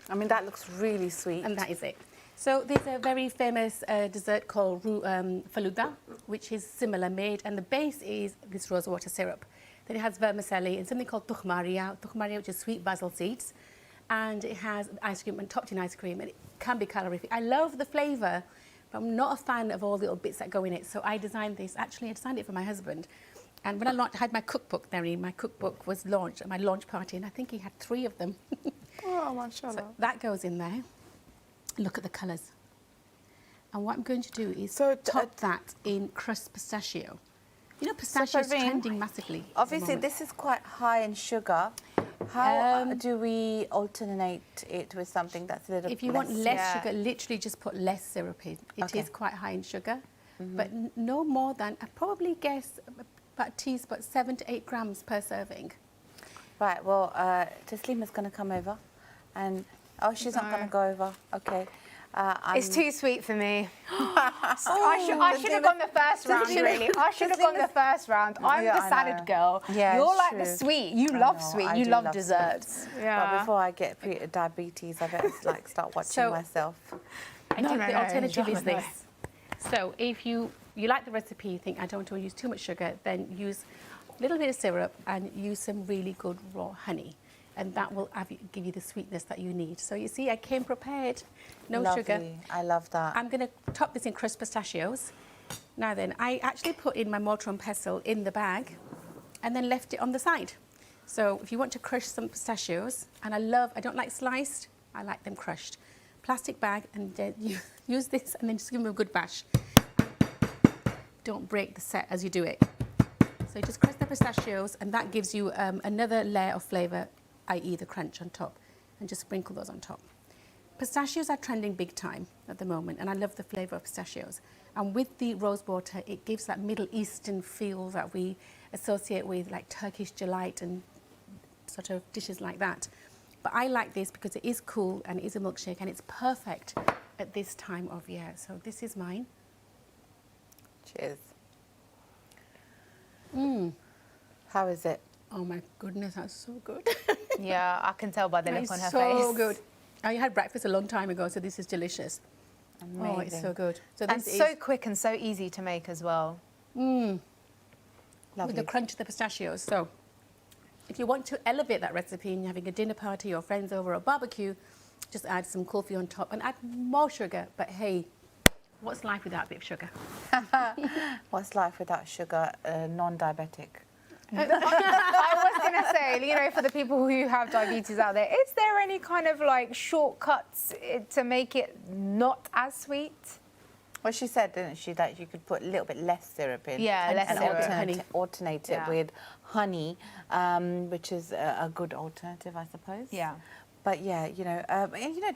I mean, that looks really sweet. And that is it. So there's a very famous dessert called faluda, which is similar made, and the base is this rose water syrup. Then it has vermicelli and something called tukhmaria, which is sweet basil seeds, and it has ice cream and topped in ice cream, and it can be calorific. I love the flavour, but I'm not a fan of all the little bits that go in it. So I designed this. Actually, I designed it for my husband. And when I had my cookbook, my cookbook was launched at my launch party, and I think he had 3 of them. Oh, mashallah. So that goes in there. Look at the colours. And what I'm going to do is top that in crushed pistachio. You know, pistachio is trending massively. Obviously, this is quite high in sugar. How do we alternate it with something that's a little bit less? If you want less sugar, literally just put less syrup in. It is quite high in sugar, but no more than, I probably guess, about 7 to 8 grams per serving. Right, well, Taslima's going to come over and... Oh, she's not going to go over. Okay. It's too sweet for me. I should have gone the first round, really. I should have gone the first round. I'm the salad girl. Yeah, you're like the sweet. You love sweet. You love desserts. Yeah. But before I get diabetes, I better start watching myself. I think the alternative is this. So if you like the recipe, you think I don't want to use too much sugar, then use a little bit of syrup and use some really good raw honey. And that will give you the sweetness that you need. So you see, I came prepared, no sugar. I love that. I'm going to top this in crushed pistachios. Now then, I actually put in my mortar and pestle in the bag and then left it on the side. So if you want to crush some pistachios, and I don't like sliced, I like them crushed. Plastic bag, and then you use this and then just give them a good bash. Don't break the set as you do it. So you just crush the pistachios, and that gives you another layer of flavour, i.e. the crunch on top, and just sprinkle those on top. Pistachios are trending big time at the moment, and I love the flavour of pistachios. And with the rose water, it gives that Middle Eastern feel that we associate with like Turkish delight and sort of dishes like that. But I like this because it is cool and it is a milkshake, and it's perfect at this time of year. So this is mine. Cheers. How is it? Oh my goodness, that's so good. Yeah, I can tell by the look on her face. So good. I had breakfast a long time ago, so this is delicious. Amazing. Oh, it's so good. So and so quick and so easy to make as well. With the crunch of the pistachios. So if you want to elevate that recipe and you're having a dinner party or friends over or barbecue, just add some coffee on top and add more sugar. But hey, what's life without a bit of sugar? What's life without sugar? Non-diabetic. I was going to say, you know, for the people who have diabetes out there, is there any kind of like shortcuts to make it not as sweet? Well, she said, didn't she, that you could put a little bit less syrup in. Yeah, less syrup. Alternate it with honey, which is a good alternative, I suppose. Yeah. But yeah,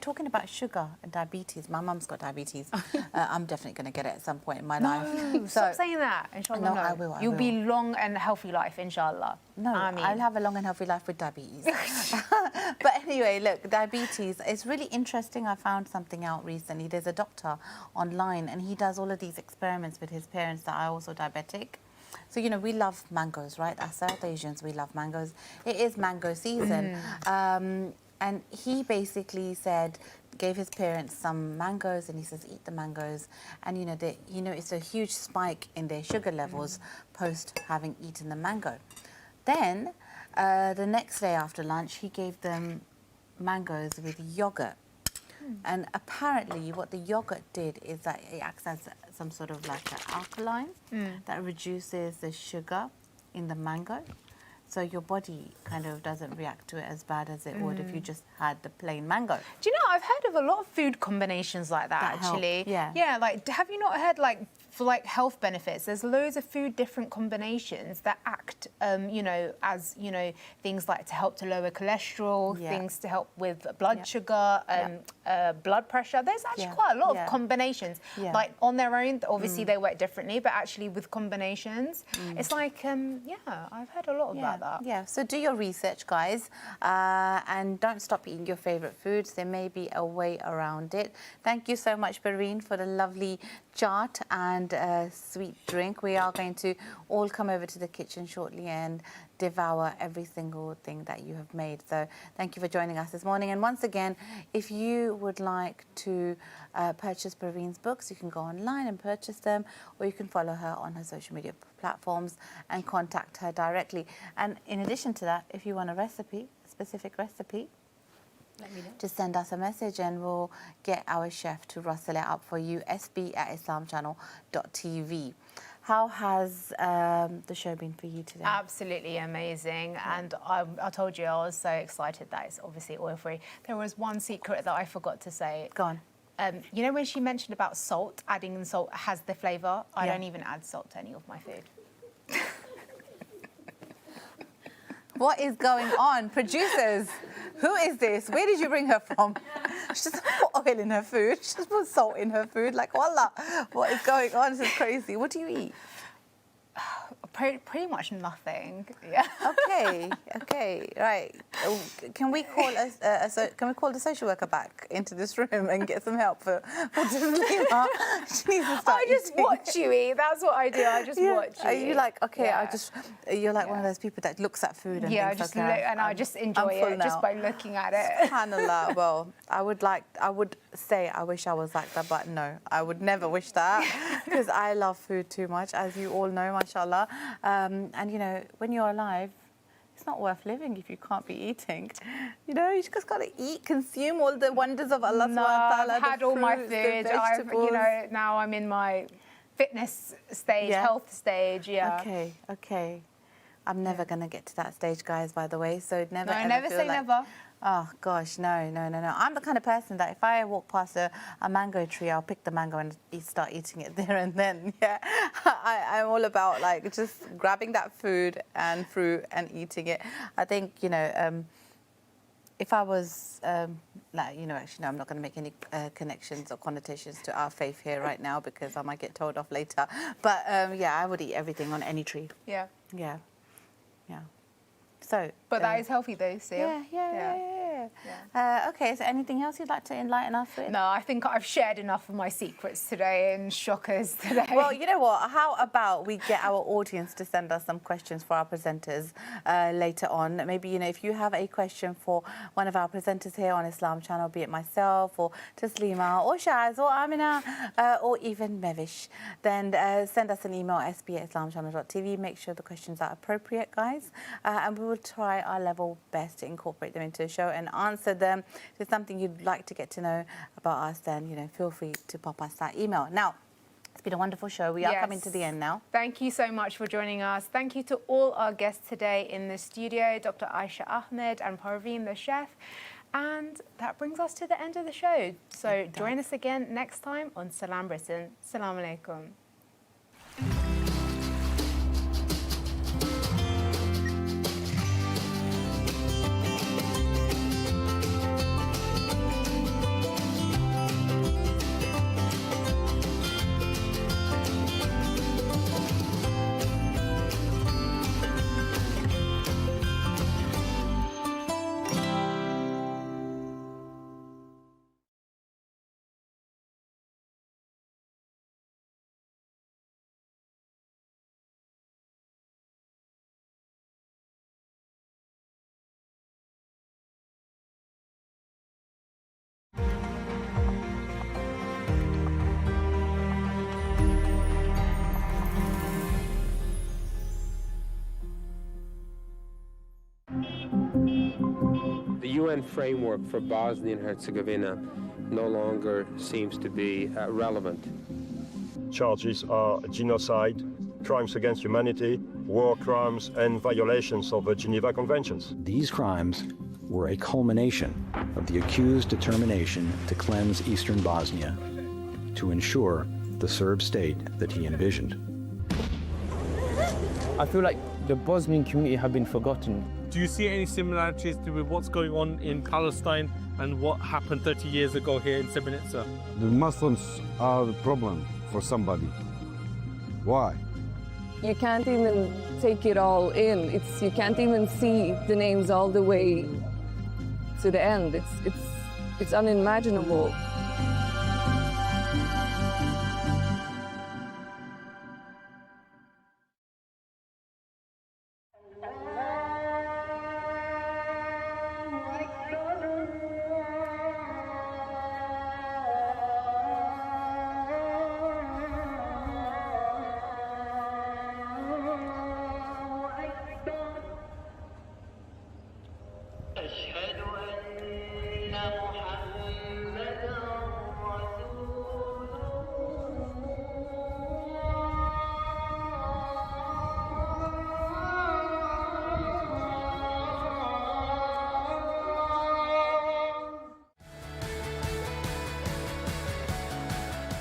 talking about sugar and diabetes, my mum's got diabetes. I'm definitely going to get it at some point in my life. Stop saying that, inshallah. No, I will. You'll be long and healthy life, inshallah. No, I'll have a long and healthy life with diabetes. But anyway, look, diabetes, it's really interesting. I found something out recently. There's a doctor online, and he does all of these experiments with his parents that are also diabetic. So, you know, we love mangoes, right? As South Asians, we love mangoes. It is mango season. And he basically gave his parents some mangoes, and he says, eat the mangoes. And, it's a huge spike in their sugar levels post having eaten the mango. Then, the next day after lunch, he gave them mangoes with yogurt. And apparently what the yogurt did is that it acts as some sort of like an alkaline that reduces the sugar in the mango. So your body kind of doesn't react to it as bad as it would if you just had the plain mango. Do you know, I've heard of a lot of food combinations like that actually. Help. Yeah, like, have you not heard, like, for like health benefits, there's loads of different combinations that act, as, things like to help to lower cholesterol, things to help with blood sugar, blood pressure. There's actually quite a lot of combinations. Like on their own, obviously they work differently, but actually with combinations, it's like, I've heard a lot about that. Yeah, so do your research, guys, and don't stop eating your favourite foods. There may be a way around it. Thank you so much, Bareen, for the lovely chaat and sweet drink. We are going to all come over to the kitchen shortly and devour every single thing that you have made. So thank you for joining us this morning. And once again, if you would like to purchase Bareen's books, you can go online and purchase them, or you can follow her on her social media platforms and contact her directly. And in addition to that, if you want a recipe, a specific recipe, let me know. Just send us a message and we'll get our chef to rustle it up for you. sb@islamchannel.tv. How has the show been for you today? Absolutely amazing. And I told you I was so excited that it's obviously oil-free. There was one secret that I forgot to say. Go on. You know when she mentioned about salt, adding in salt has the flavour? I Yeah. don't even add salt to any of my food. What is going on? Producers, who is this? Where did you bring her from? She doesn't put oil in her food. She just put salt in her food. Like, wallah, what is going on? This is crazy. What do you eat? Pretty much nothing. Yeah. Okay, right. Can we call can we call the social worker back into this room and get some help for Taslima? She needs to start I just eating. watch you eat. That's what I do. I just watch you. Are you eat. like, okay, Yeah. you're like one of those people that looks at food and Yeah, I thinks, just okay, look and I just enjoy I'm full it just now. by looking at it. SubhanAllah. Well, I would say I wish I was like that, but no, I would never wish that because I love food too much, as you all know, mashallah. And you know, when you're alive, it's not worth living if you can't be eating. You know, you just got to eat, consume all the wonders of Allah No, subhanahu wa ta'ala. I've had all my food. You know, now I'm in my fitness stage, health stage. Yeah. Okay. I'm never going to get to that stage, guys, by the way. So never ever never feel say like, never. Oh, gosh, no. I'm the kind of person that if I walk past a mango tree, I'll pick the mango and start eating it there and then. Yeah, I'm all about, like, just grabbing that food and fruit and eating it. I think, you know, if I was, like, you know, actually, no, I'm not going to make any connections or connotations to our faith here right now because I might get told off later. But, yeah, I would eat everything on any tree. Yeah. Yeah. So, but that is healthy though, still. Yeah. Okay, so anything else you'd like to enlighten us with? No, I think I've shared enough of my secrets today and shockers today. Well, you know what? How about we get our audience to send us some questions for our presenters later on? Maybe, you know, if you have a question for one of our presenters here on Islam Channel, be it myself or Taslima or Shaz or Amina or even Mevish, then send us an email, sb@islamchannel.tv. Make sure the questions are appropriate, guys, and we will try our level best to incorporate them into the show and answer them. If there's something you'd like to get to know about us, then, you know, feel free to pop us that email. Now, it's been a wonderful show. We are coming to the end now. Thank you so much for joining us. Thank you to all our guests today in the studio, Dr. Aisha Ahmed and Parveen the chef. And that brings us to the end of the show. So join us again next time on Salaam Britain. Salaam alaikum. The UN framework for Bosnia and Herzegovina no longer seems to be relevant. Charges are genocide, crimes against humanity, war crimes, and violations of the Geneva Conventions. These crimes were a culmination of the accused's determination to cleanse eastern Bosnia, to ensure the Serb state that he envisioned. I feel like the Bosnian community have been forgotten. Do you see any similarities with what's going on in Palestine and what happened 30 years ago here in Srebrenica? The Muslims are the problem for somebody. Why? You can't even take it all in. You can't even see the names all the way to the end. It's unimaginable. أشهد أن محمداً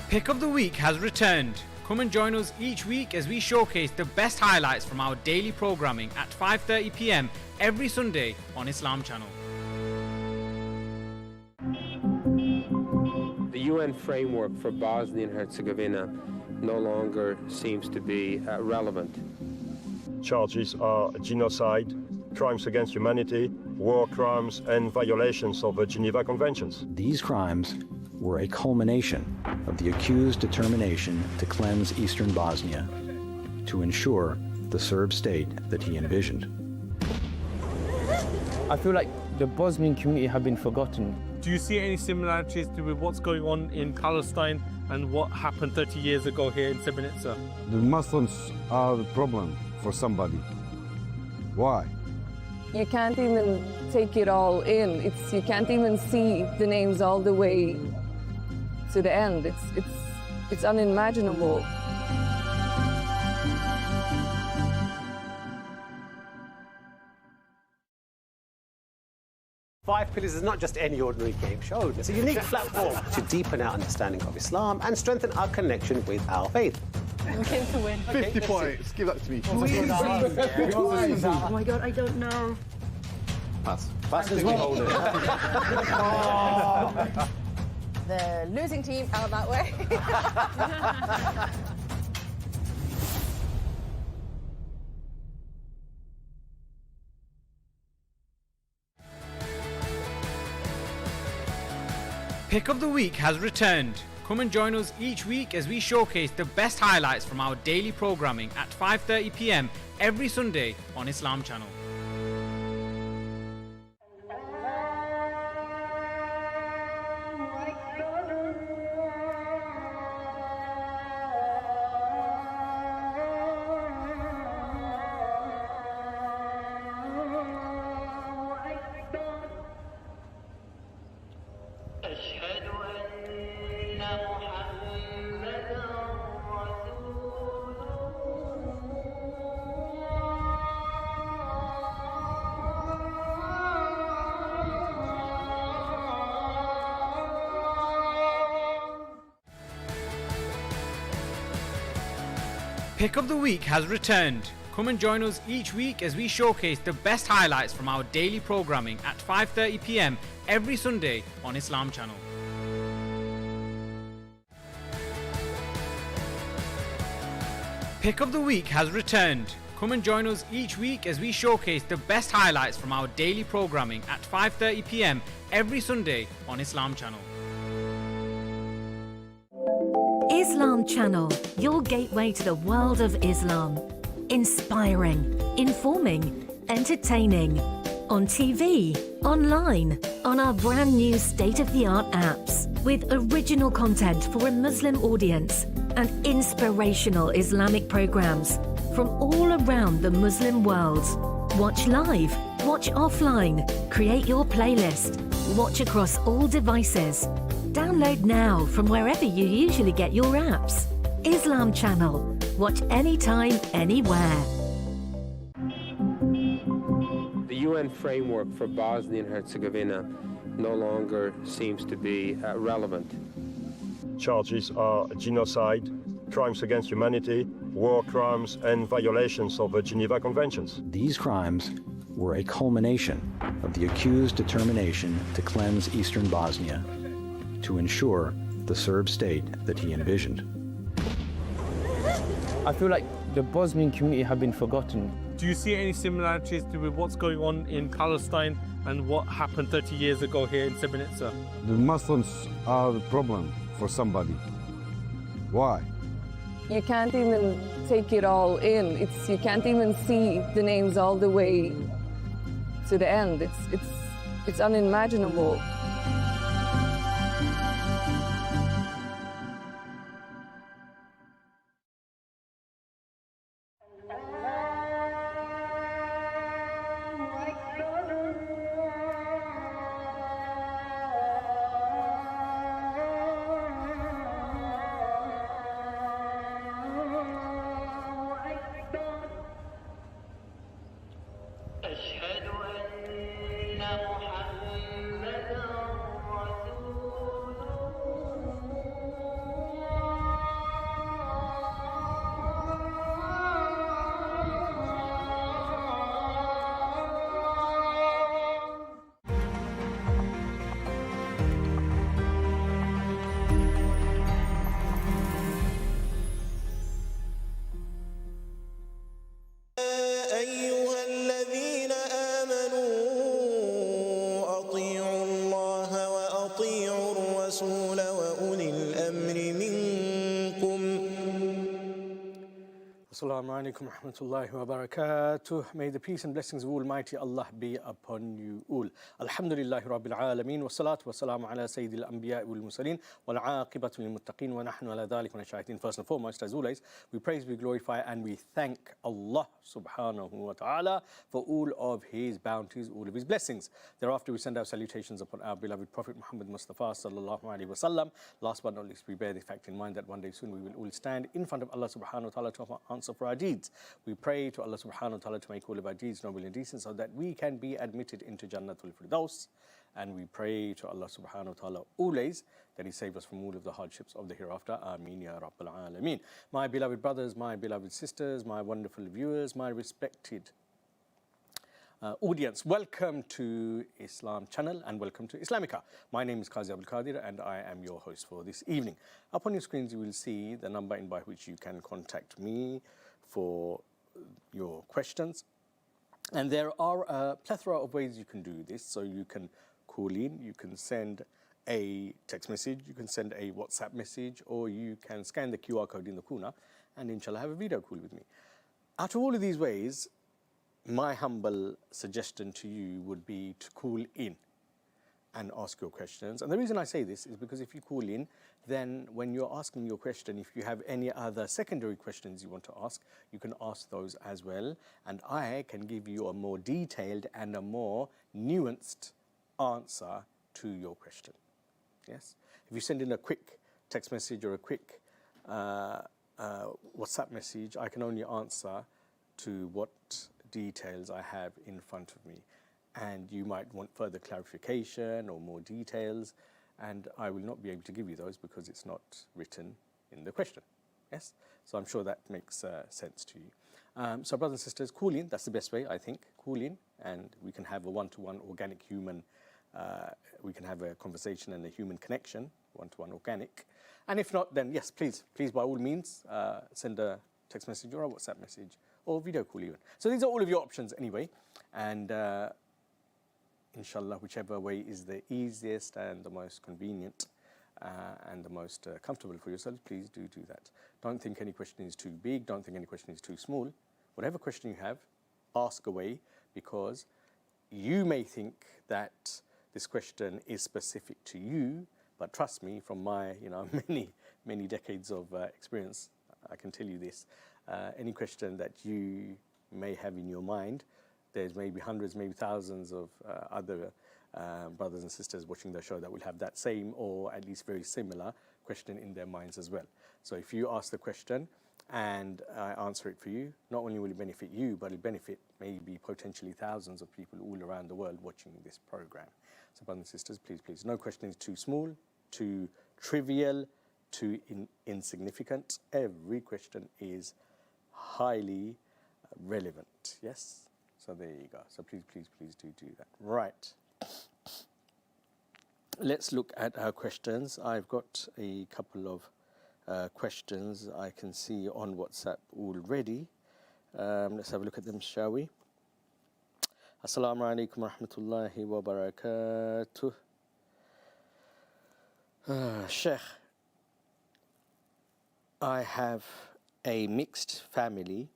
Pick of the Week has returned. Come and join us each week as we showcase the best highlights from our daily programming at 5:30 p.m. every Sunday on Islam Channel. The UN framework for Bosnia and Herzegovina no longer seems to be relevant. Charges are genocide, crimes against humanity, war crimes, and violations of the Geneva Conventions. These crimes were a culmination of the accused determination to cleanse eastern Bosnia, to ensure the Serb state that he envisioned. I feel like the Bosnian community have been forgotten. Do you see any similarities with what's going on in Palestine and what happened 30 years ago here in Srebrenica? The Muslims are the problem for somebody. Why? You can't even take it all in. You can't even see the names all the way to the end. It's unimaginable. Five Pillars is not just any ordinary game show. It's a unique platform to deepen our understanding of Islam and strengthen our connection with our faith. I'm keen to win. 50 points. Give that to me. Oh my God, I don't know. Pass. Pass as well. The losing team out that way. Pick of the Week has returned. Come and join us each week as we showcase the best highlights from our daily programming at 5:30 p.m. every Sunday on Islam Channel. Pick of the Week has returned. Come and join us each week as we showcase the best highlights from our daily programming at 5:30 p.m. every Sunday on Islam Channel. Pick of the Week has returned. Come and join us each week as we showcase the best highlights from our daily programming at 5:30 p.m. every Sunday on Islam Channel. Islam Channel, your gateway to the world of Islam. Inspiring, informing, entertaining. On TV, online, on our brand new state-of-the-art apps. With original content for a Muslim audience and inspirational Islamic programs from all around the Muslim world. Watch live, watch offline, create your playlist, watch across all devices. Download now from wherever you usually get your apps. Islam Channel. Watch anytime, anywhere. The UN framework for Bosnia and Herzegovina no longer seems to be relevant. Charges are genocide, crimes against humanity, war crimes, and violations of the Geneva Conventions. These crimes were a culmination of the accused determination to cleanse eastern Bosnia, to ensure the Serb state that he envisioned. I feel like the Bosnian community have been forgotten. Do you see any similarities with what's going on in Palestine and what happened 30 years ago here in Srebrenica? The Muslims are the problem for somebody. Why? You can't even take it all in. You can't even see the names all the way to the end. It's unimaginable. أشهد أن محمدًا Assalamu alaikum rahmatullahi wa barakatuh. May the peace and blessings of Almighty Allah be upon you all. Alhamdulillahi Rabbil Alameen. Wa salatu wa salamu ala Sayyidil Anbiya wal Mursaleen. Wal aqibatu lil muttaqeen. Wa nahnu ala dhalik wa nashahidin. First and foremost, as always, we praise, we glorify, and we thank Allah subhanahu wa ta'ala for all of His bounties, all of His blessings. Thereafter, we send our salutations upon our beloved Prophet Muhammad Mustafa sallallahu alaihi wasallam. Last but not least, we bear the fact in mind that one day soon we will all stand in front of Allah subhanahu wa ta'ala to answer for our deeds. We pray to Allah subhanahu wa ta'ala to make all of our deeds noble and decent so that we can be admitted into Jannatul Firdaus. And we pray to Allah subhanahu wa ta'ala always that He save us from all of the hardships of the hereafter. Ameen ya Rabbil Alameen. My beloved brothers, my beloved sisters, my wonderful viewers, my respected audience, welcome to Islam channel and welcome to Islamica. My name is Qazi Abdul Qadir and I am your host for this evening. Up on your screens you will see the number in by which you can contact me for your questions. And there are a plethora of ways you can do this. So you can call in, you can send a text message, you can send a WhatsApp message, or you can scan the QR code in the corner and inshallah have a video call with me. Out of all of these ways, my humble suggestion to you would be to call in and ask your questions. And the reason I say this is because if you call in, then when you're asking your question, if you have any other secondary questions you want to ask, you can ask those as well. And I can give you a more detailed and a more nuanced answer to your question. Yes? If you send in a quick text message or a quick WhatsApp message, I can only answer to what details I have in front of me, and you might want further clarification or more details, and I will not be able to give you those because it's not written in the question. Yes, so I'm sure that makes sense to you. So brothers and sisters, call in. That's the best way, I think. Call in and we can have a one-to-one organic human we can have a conversation and a human connection, one-to-one organic. And if not, then yes, please by all means send a text message or a WhatsApp message or video call even. So these are all of your options anyway. And inshallah, whichever way is the easiest and the most convenient and the most comfortable for yourselves, please do that. Don't think any question is too big. Don't think any question is too small. Whatever question you have, ask away, because you may think that this question is specific to you, but trust me, from my many decades of experience, I can tell you this. Any question that you may have in your mind, there's maybe hundreds, maybe thousands of other brothers and sisters watching the show that will have that same or at least very similar question in their minds as well. So if you ask the question and I answer it for you, not only will it benefit you, but it'll benefit maybe potentially thousands of people all around the world watching this program. So brothers and sisters, please, no question is too small, too trivial, too insignificant. Every question is highly relevant. Yes? So there you go. So please do that. Right. Let's look at our questions. I've got a couple of questions I can see on WhatsApp already. Let's have a look at them, shall we? Assalamu alaikum wa rahmatullahi wa barakatuh. Sheikh, I have a mixed family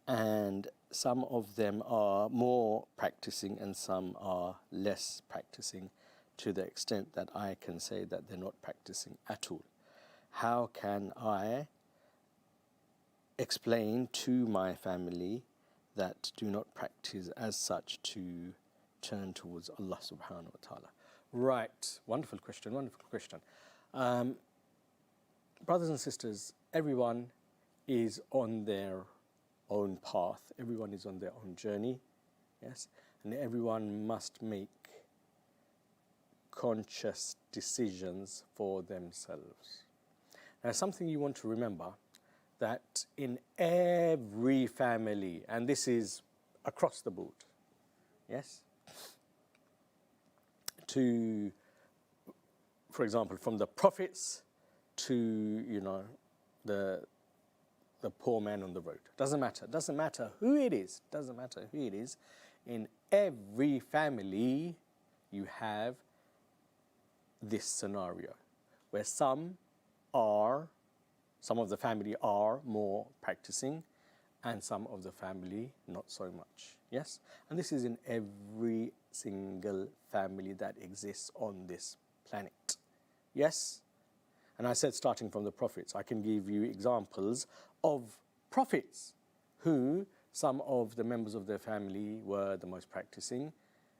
and some of them are more practicing and some are less practicing, to the extent that I can say that they're not practicing at all. How can I explain to my family that do not practice as such to turn towards Allah subhanahu wa ta'ala? Right, wonderful question. Brothers and sisters, everyone is on their own path, everyone is on their own journey, yes, and everyone must make conscious decisions for themselves. Now, something you want to remember, that in every family, and this is across the board, yes, for example, from the prophets to, the poor man on the road. Doesn't matter who it is. In every family, you have this scenario where some are Some of the family are more practicing and some of the family not so much. Yes? And this is in every single family that exists on this planet. Yes? And I said starting from the prophets, I can give you examples of prophets who some of the members of their family were the most practicing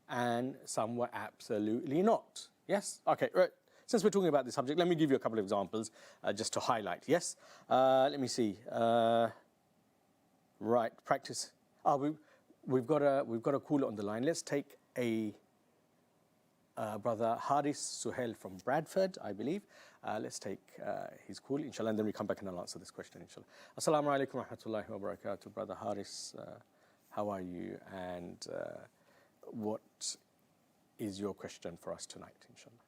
and some were absolutely not. Yes? Okay, right. Since we're talking about this subject, let me give you a couple of examples just to highlight. Yes? Let me see. Right, practice. We've got a caller on the line. Let's take a brother Haris Suhail from Bradford, I believe. Let's take his call, inshallah, and then we come back and I'll answer this question, inshallah. Assalamu alaikum wa rahmatullahi wa barakatuh. Brother Haris, how are you? And what is your question for us tonight, inshallah?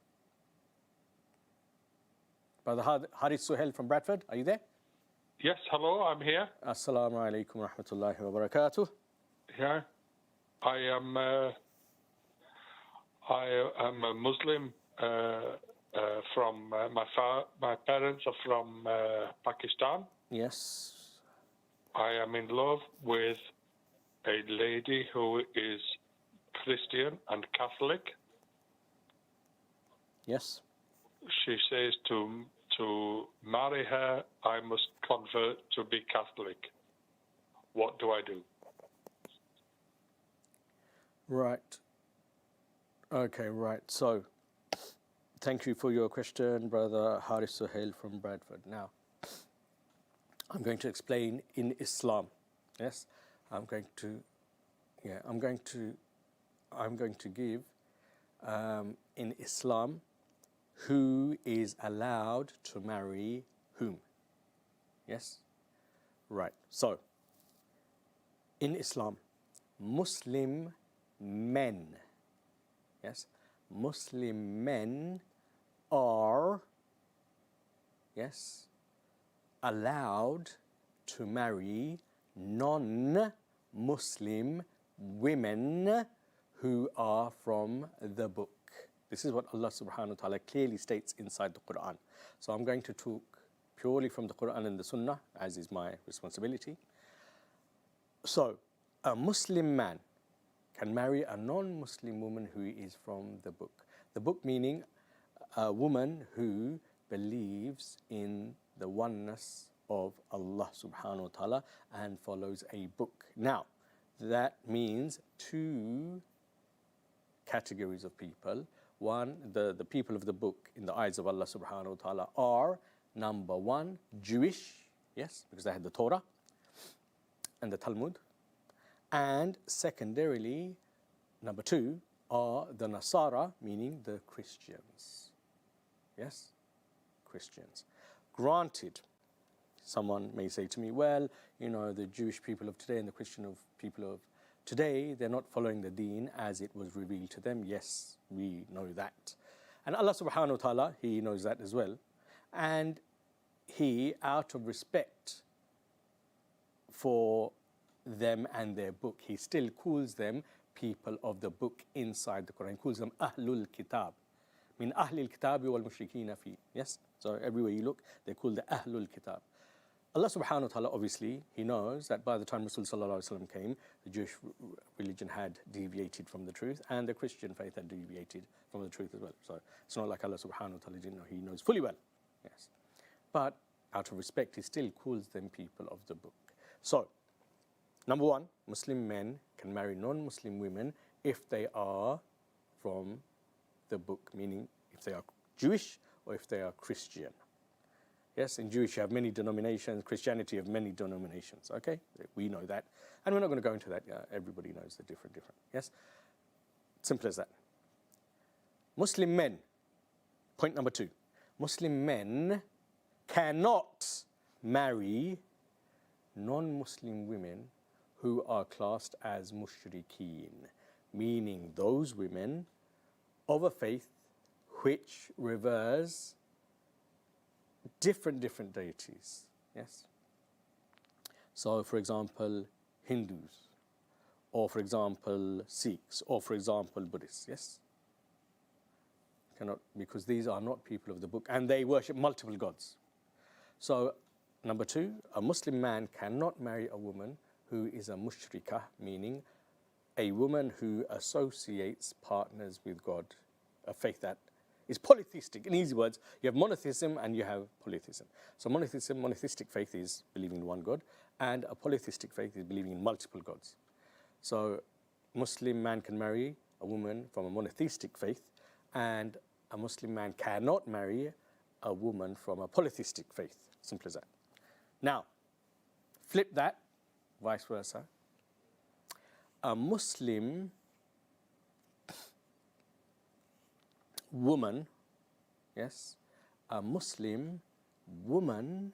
Brother Haris Suhail from Bradford, are you there? Yes, hello, I'm here. Assalamu alaikum wa rahmatullahi wa barakatuh. Yeah, I am a Muslim from my parents are from Pakistan. Yes. I am in love with a lady who is Christian and Catholic. Yes. She says to marry her, I must convert to be Catholic. What do I do? Right. Okay, right. So, thank you for your question, Brother Haris Suhail from Bradford. Now, I'm going to explain in Islam. Yes, I'm going to give in Islam who is allowed to marry whom. Yes, right. So, in Islam, Muslim men. Yes, Muslim men are, yes, allowed to marry non-Muslim women who are from the book. This is what Allah subhanahu wa ta'ala clearly states inside the Quran. So I'm going to talk purely from the Quran and the Sunnah, as is my responsibility. So, a Muslim man can marry a non-Muslim woman who is from the book. The book meaning a woman who believes in the oneness of Allah subhanahu wa ta'ala and follows a book. Now, that means two categories of people. One, the people of the book in the eyes of Allah subhanahu wa ta'ala are, number one, Jewish, yes, because they had the Torah and the Talmud. And secondarily, number two, are the Nasara, meaning the Christians. Yes, Christians. Granted, someone may say to me, well, you know, the Jewish people of today and the Christian people of today, they're not following the deen as it was revealed to them. Yes, we know that. And Allah subhanahu wa ta'ala, He knows that as well. And He, out of respect for them and their book, He still calls them people of the book inside the Quran. He calls them Ahlul Kitab. Min Ahlil Kitabi wal Mushrikina fi. Yes? So everywhere you look, they're called the Ahlul Kitab. Allah subhanahu wa ta'ala, obviously, He knows that by the time Rasul sallallahu alaihi wasallam came, the Jewish religion had deviated from the truth and the Christian faith had deviated from the truth as well. So it's not like Allah subhanahu wa ta'ala didn't know. He knows fully well. Yes. But out of respect, He still calls them people of the book. So, number one, Muslim men can marry non-Muslim women if they are from the book, meaning if they are Jewish or if they are Christian. Yes, in Jewish you have many denominations, Christianity have many denominations, okay? We know that. And we're not going to go into that. Everybody knows the different. Yes? Simple as that. Muslim men, point number two. Muslim men cannot marry non-Muslim women who are classed as mushrikeen, meaning those women of a faith which reveres different deities. Yes. So, for example, Hindus, or for example, Sikhs, or for example, Buddhists. Yes. Cannot, because these are not people of the book, and they worship multiple gods. So, Number 2, a Muslim man cannot marry a woman who is a mushrikah, meaning a woman who associates partners with God, a faith that is polytheistic. In easy words, you have monotheism and you have polytheism. So monotheistic faith is believing in one God, and a polytheistic faith is believing in multiple gods. So a Muslim man can marry a woman from a monotheistic faith, and a Muslim man cannot marry a woman from a polytheistic faith. Simple as that. Now, flip that, vice versa. A Muslim woman, yes, a Muslim woman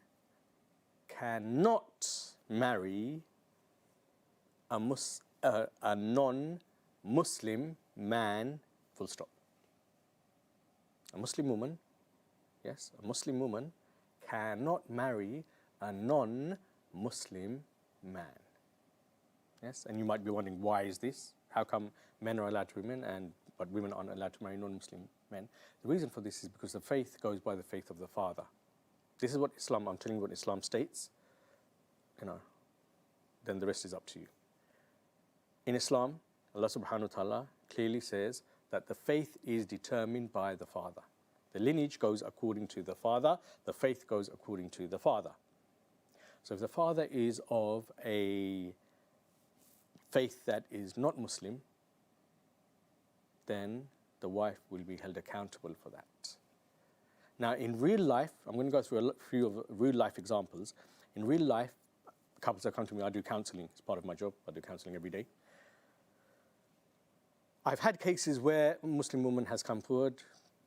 cannot marry a non-Muslim man, full stop. A Muslim woman, yes, a Muslim woman cannot marry a non-Muslim man. Yes, and you might be wondering, why is this? How come men are allowed to women, but women aren't allowed to marry non-Muslim men? The reason for this is because the faith goes by the faith of the father. This is what Islam, I'm telling you what Islam states, then the rest is up to you. In Islam, Allah subhanahu wa ta'ala clearly says that the faith is determined by the father. The lineage goes according to the father, the faith goes according to the father. So if the father is of a faith that is not Muslim, then the wife will be held accountable for that. Now, in real life, I'm going to go through a few of real life examples. In real life, couples that come to me, I do counseling. It's part of my job. I do counseling every day. I've had cases where a Muslim woman has come forward,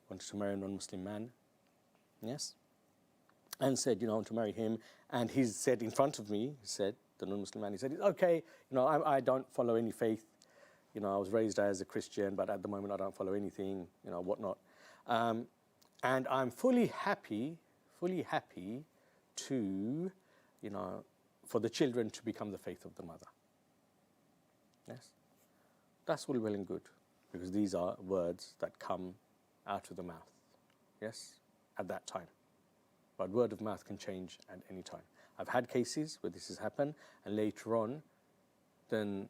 wanted to marry a non-Muslim man, yes, and said, I want to marry him. And he said in front of me, he said, the non-Muslim man, he said, it's okay, I don't follow any faith. I was raised as a Christian, but at the moment I don't follow anything, whatnot. And I'm fully happy to, for the children to become the faith of the mother. Yes? That's all well and good, because these are words that come out of the mouth, yes, at that time. But word of mouth can change at any time. I've had cases where this has happened, and later on, then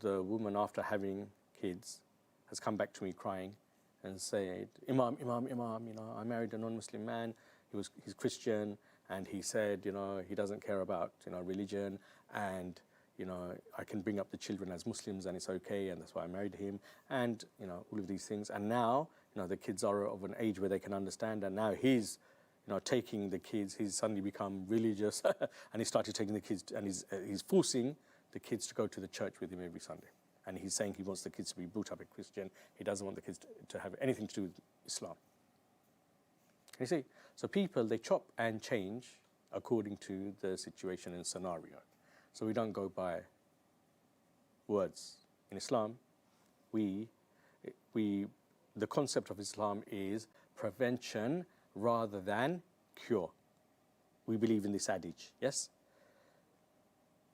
the woman, after having kids, has come back to me crying and said, Imam, I married a non-Muslim man, he's Christian, and he said, he doesn't care about, religion, and, I can bring up the children as Muslims and it's okay, and that's why I married him, and, all of these things. And now, the kids are of an age where they can understand, and now he's, taking the kids, he's suddenly become religious, and he started taking the kids, and he's forcing the kids to go to the church with him every Sunday. And he's saying he wants the kids to be brought up a Christian. He doesn't want the kids to have anything to do with Islam. Can you see? So people, they chop and change according to the situation and scenario. So we don't go by words. In Islam, the concept of Islam is prevention rather than cure. We believe in this adage, yes?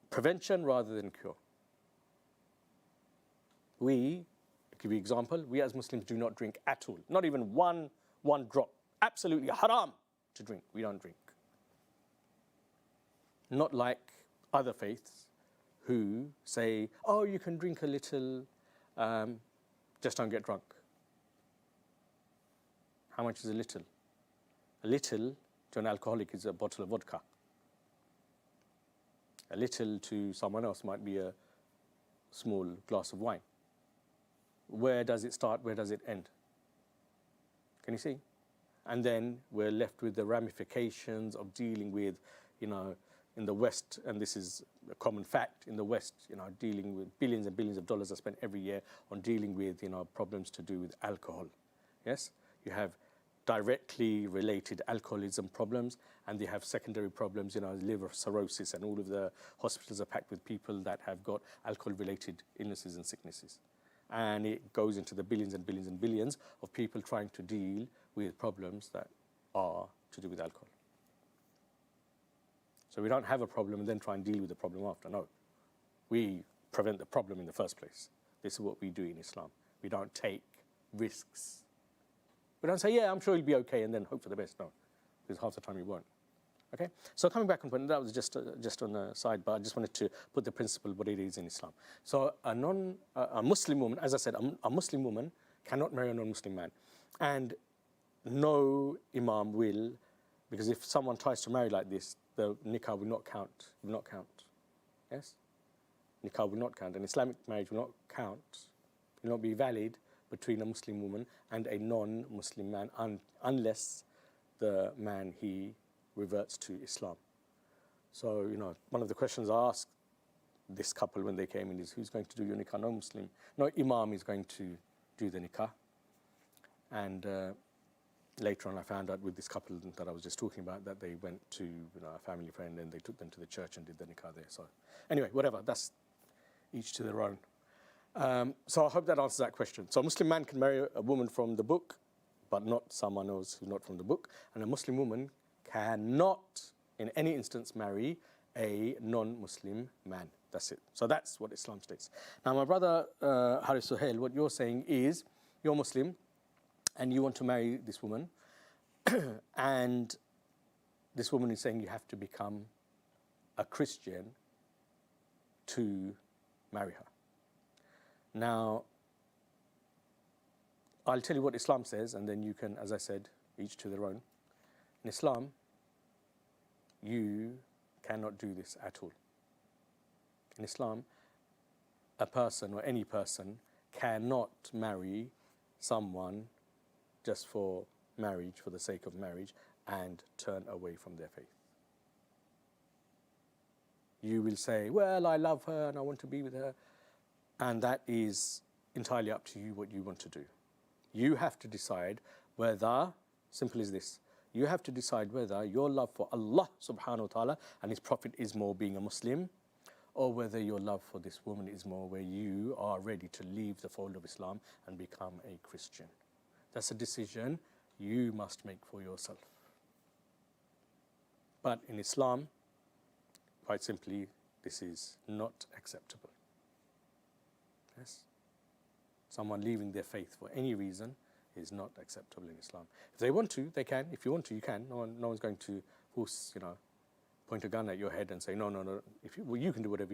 Prevention rather than cure. I'll give you an example, we as Muslims do not drink at all. Not even one drop. Absolutely haram to drink. We don't drink. Not like other faiths who say, oh, you can drink a little, just don't get drunk. How much is a little? A little to an alcoholic is a bottle of vodka. A little to someone else might be a small glass of wine. Where does it start? Where does it end? Can you see? And then we're left with the ramifications of dealing with, in the West, and this is a common fact, in the West, dealing with billions and billions of dollars are spent every year on dealing with, problems to do with alcohol. Yes? You have directly related alcoholism problems, and they have secondary problems, liver cirrhosis, and all of the hospitals are packed with people that have got alcohol-related illnesses and sicknesses. And it goes into the billions and billions and billions of people trying to deal with problems that are to do with alcohol. So we don't have a problem and then try and deal with the problem after. No. We prevent the problem in the first place. This is what we do in Islam. We don't take risks. We don't say, yeah, I'm sure you'll be okay, and then hope for the best. No, because half the time you won't. Okay, so coming back on point, that was just on the side, but I just wanted to put the principle what it is in Islam. So a Muslim woman, as I said, a Muslim woman cannot marry a non-Muslim man, and no imam will, because if someone tries to marry like this, the nikah will not count. Will not count. Yes, nikah will not count, and Islamic marriage will not count. Will not be valid between a Muslim woman and a non-Muslim man unless the man he reverts to Islam. So, one of the questions I asked this couple when they came in is, who's going to do your nikah? No Muslim. No imam is going to do the nikah. And later on I found out with this couple that I was just talking about that they went to a family friend and they took them to the church and did the nikah there. So anyway, whatever, that's each to their own. So I hope that answers that question. So a Muslim man can marry a woman from the book, but not someone else who's not from the book. And a Muslim woman cannot, in any instance, marry a non-Muslim man. That's it. So that's what Islam states. Now, my brother Haris Suhail, what you're saying is, you're Muslim, and you want to marry this woman, and this woman is saying you have to become a Christian to marry her. Now, I'll tell you what Islam says, and then you can, as I said, each to their own. In Islam, you cannot do this at all. In Islam, a person or any person cannot marry someone just for marriage, for the sake of marriage, and turn away from their faith. You will say, well, I love her and I want to be with her, and that is entirely up to you what you want to do. You have to decide whether, simple as this, you have to decide whether your love for Allah subhanahu wa ta'ala and His Prophet is more being a Muslim, or whether your love for this woman is more where you are ready to leave the fold of Islam and become a Christian. That's a decision you must make for yourself. But in Islam, quite simply, this is not acceptable. Yes? Someone leaving their faith for any reason is not acceptable in Islam. If they want to, they can. If you want to, you can. No one's going to force, point a gun at your head and say, no. You can do whatever